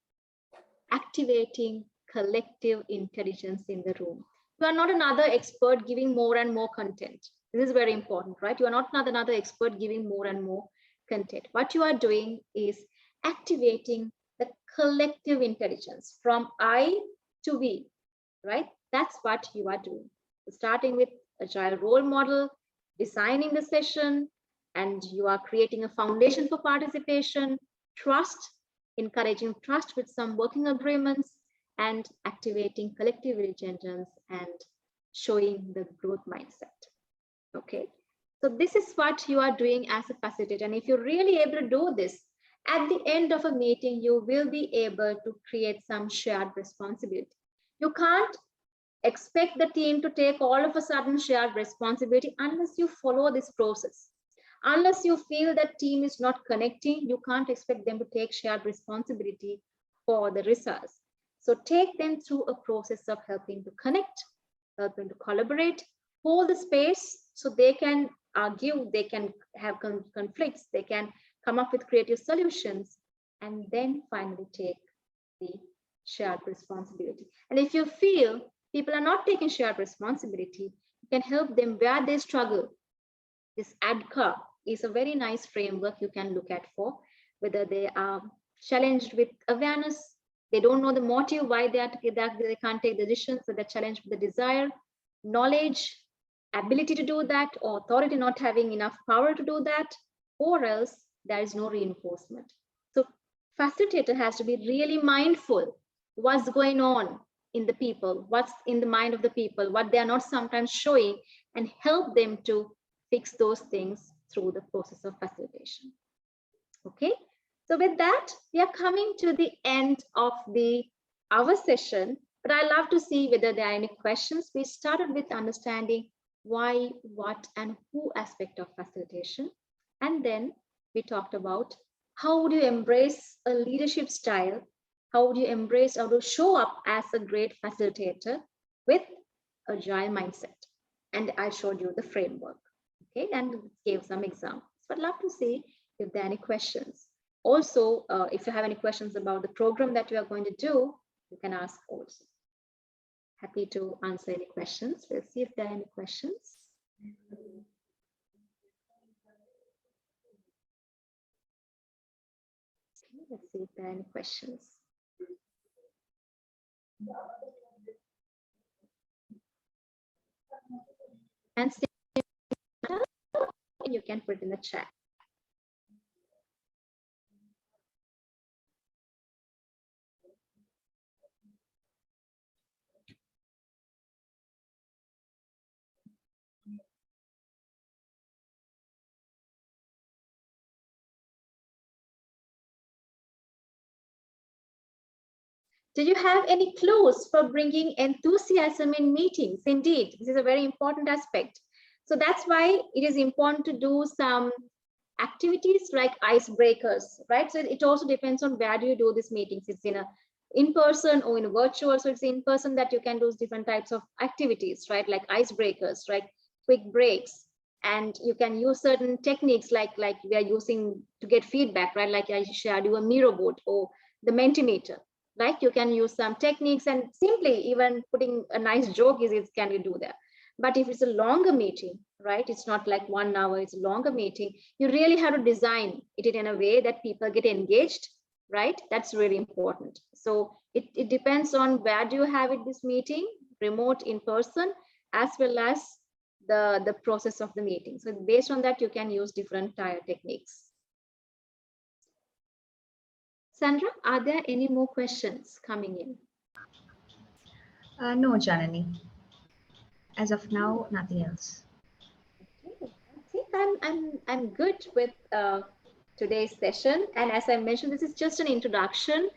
activating collective intelligence in the room. You are not another expert giving more and more content. This is very important, right? You are not another expert giving more and more content. What you are doing is activating the collective intelligence from I to we, right? That's what you are doing. Starting with agile role model, designing the session, and you are creating a foundation for participation, trust, encouraging trust with some working agreements, and activating collective intelligence and showing the growth mindset. Okay, so this is what you are doing as a facilitator. And if you're really able to do this, at the end of a meeting, you will be able to create some shared responsibility. You can't expect the team to take all of a sudden shared responsibility unless you follow this process. Unless you feel that team is not connecting, you can't expect them to take shared responsibility for the results. So take them through a process of helping to connect, helping to collaborate, hold the space so they can argue, they can have conflicts, they can come up with creative solutions, and then finally take the shared responsibility. And if you feel people are not taking shared responsibility, you can help them where they struggle. This ADKA is a very nice framework you can look at for whether they are challenged with awareness, they don't know the motive why they can't take the decisions, so they're challenged with the desire, knowledge, ability to do that, or authority not having enough power to do that, or else there is no reinforcement. So facilitator has to be really mindful what's going on in the people, what's in the mind of the people, what they are not sometimes showing, and help them to fix those things through the process of facilitation. Okay, so with that, we are coming to the end of our session, but I love to see whether there are any questions. We started with understanding why, what, and who aspect of facilitation. And then we talked about how would you embrace a leadership style? How would you embrace or to show up as a great facilitator with agile mindset? And I showed you the framework, okay, and gave some examples. But I'd love to see if there are any questions. Also, if you have any questions about the program that you are going to do, you can ask also. Happy to answer any questions. We'll see if there are any questions. Okay, let's see if there are any questions. And you can put it in the chat. Do you have any clues for bringing enthusiasm in meetings? Indeed, this is a very important aspect. So that's why it is important to do some activities like icebreakers, right? So it also depends on where do you do these meetings. It's in person or in a virtual. So it's in person that you can do different types of activities, right? Like icebreakers, right? Quick breaks. And you can use certain techniques like we are using to get feedback, right? Like I shared you a mirror board or the Mentimeter. Like you can use some techniques and simply even putting a nice joke can you do that. But if it's a longer meeting, right, it's not like 1 hour, it's a longer meeting, you really have to design it in a way that people get engaged, right? That's really important. So it depends on where do you have it, this meeting, remote, in person, as well as the process of the meeting. So based on that, you can use different techniques. Sandra, are there any more questions coming in? No, Janani. As of now, nothing else. Okay. I think I'm good with today's session. And as I mentioned, this is just an introduction.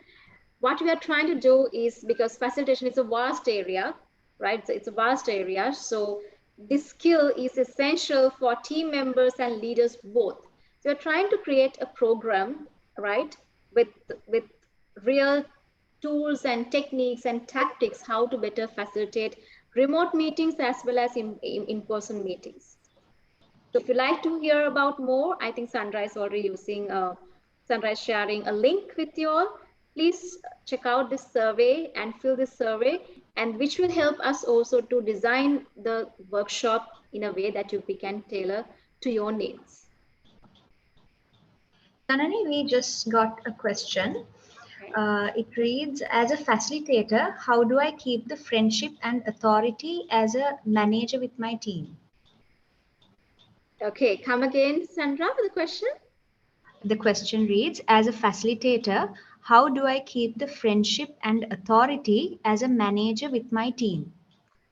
What we are trying to do is, because facilitation is a vast area, right? So it's a vast area. So this skill is essential for team members and leaders both. So we're trying to create a program, right, with real tools and techniques and tactics how to better facilitate remote meetings as well as in-person meetings. So if you like to hear about more, I think Sandra is already using, Sandra is sharing a link with you all. Please check out this survey and fill this survey, and which will help us also to design the workshop in a way that we can tailor to your needs. Janani, we just got a question. It reads, as a facilitator, how do I keep the friendship and authority as a manager with my team? Okay, come again, Sandra, with the question. The question reads, as a facilitator, how do I keep the friendship and authority as a manager with my team?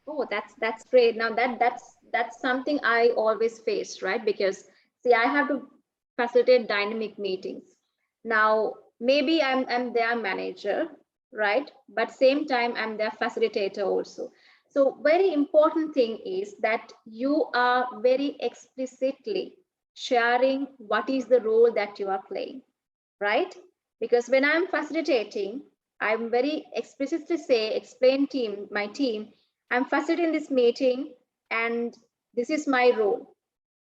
Oh, that's great. Now that's something I always face, right? Because see, I have to facilitate dynamic meetings. Now, maybe I'm their manager, right? But same time I'm their facilitator also. So very important thing is that you are very explicitly sharing what is the role that you are playing, right? Because when I'm facilitating, I'm very explicitly explain my team, I'm facilitating this meeting and this is my role.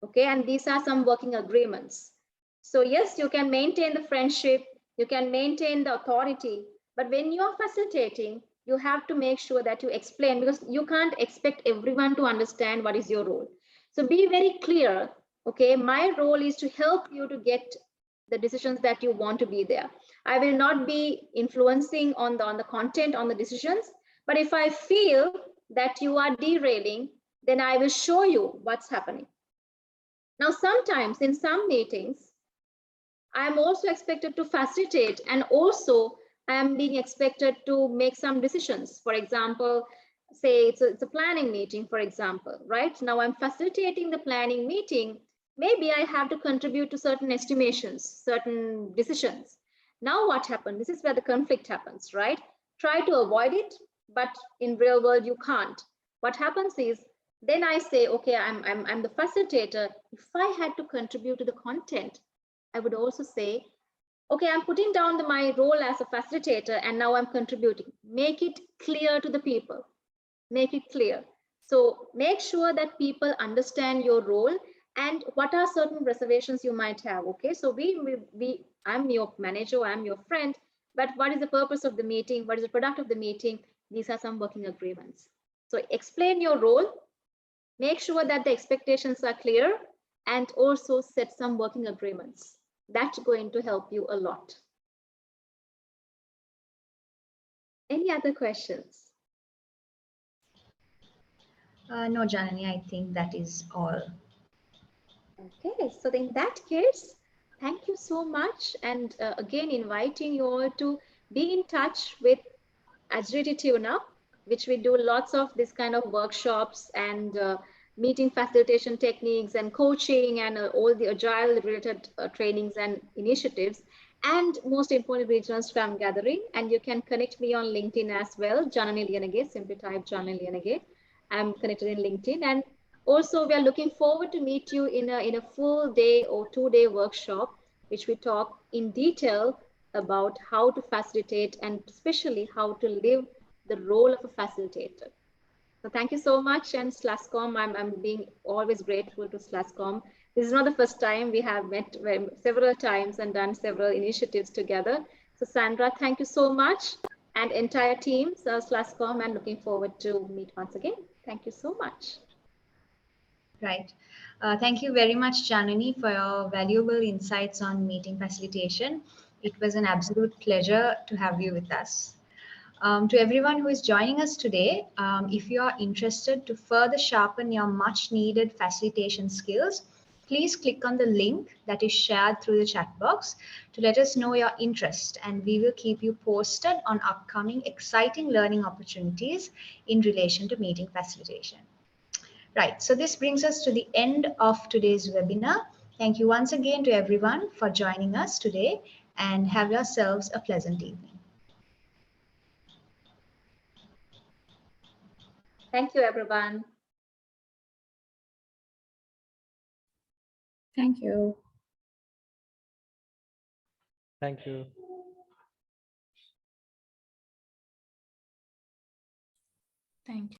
Okay, and these are some working agreements. So yes, you can maintain the friendship, you can maintain the authority, but when you are facilitating, you have to make sure that you explain, because you can't expect everyone to understand what is your role. So be very clear. Okay, my role is to help you to get the decisions that you want to be there. I will not be influencing on the content, on the decisions, but if I feel that you are derailing, then I will show you what's happening. Now, sometimes in some meetings, I am also expected to facilitate, and also I am being expected to make some decisions. For example, say it's a planning meeting, for example, right? Now I'm facilitating the planning meeting. Maybe I have to contribute to certain estimations, certain decisions. Now what happened? This is where the conflict happens, right? Try to avoid it, but in real world you can't. What happens is, then I say, okay, I'm the facilitator. If I had to contribute to the content, I would also say, okay, I'm putting down my role as a facilitator and now I'm contributing. Make it clear to the people. Make it clear. So make sure that people understand your role and what are certain reservations you might have. Okay, so I'm your manager, I'm your friend, but what is the purpose of the meeting? What is the product of the meeting? These are some working agreements. So explain your role, make sure that the expectations are clear, and also set some working agreements. That's going to help you a lot. Any other questions? No, Janani, I think that is all. Okay, so in that case, thank you so much. And again, inviting you all to be in touch with Agility Tune-Up, which we do lots of this kind of workshops and meeting facilitation techniques and coaching and all the agile related trainings and initiatives. And most importantly, regional Scrum gathering. And you can connect me on LinkedIn as well, Janani Liyanage, simply type Janani Liyanage. I'm connected in LinkedIn. And also, we are looking forward to meet you in a full day or 2-day workshop, which we talk in detail about how to facilitate and especially how to live the role of a facilitator. So thank you so much. And SLASCOM, I'm being always grateful to SLASCOM. This is not the first time. We have met several times and done several initiatives together. So Sandra, thank you so much. And entire team, SLASCOM, and looking forward to meet once again. Thank you so much. Right. Thank you very much, Janani, for your valuable insights on meeting facilitation. It was an absolute pleasure to have you with us. To everyone who is joining us today, if you are interested to further sharpen your much needed facilitation skills, please click on the link that is shared through the chat box to let us know your interest, and we will keep you posted on upcoming exciting learning opportunities in relation to meeting facilitation. Right, so this brings us to the end of today's webinar. Thank you once again to everyone for joining us today, and have yourselves a pleasant evening. Thank you, everyone. Thank you. Thank you. Thank you.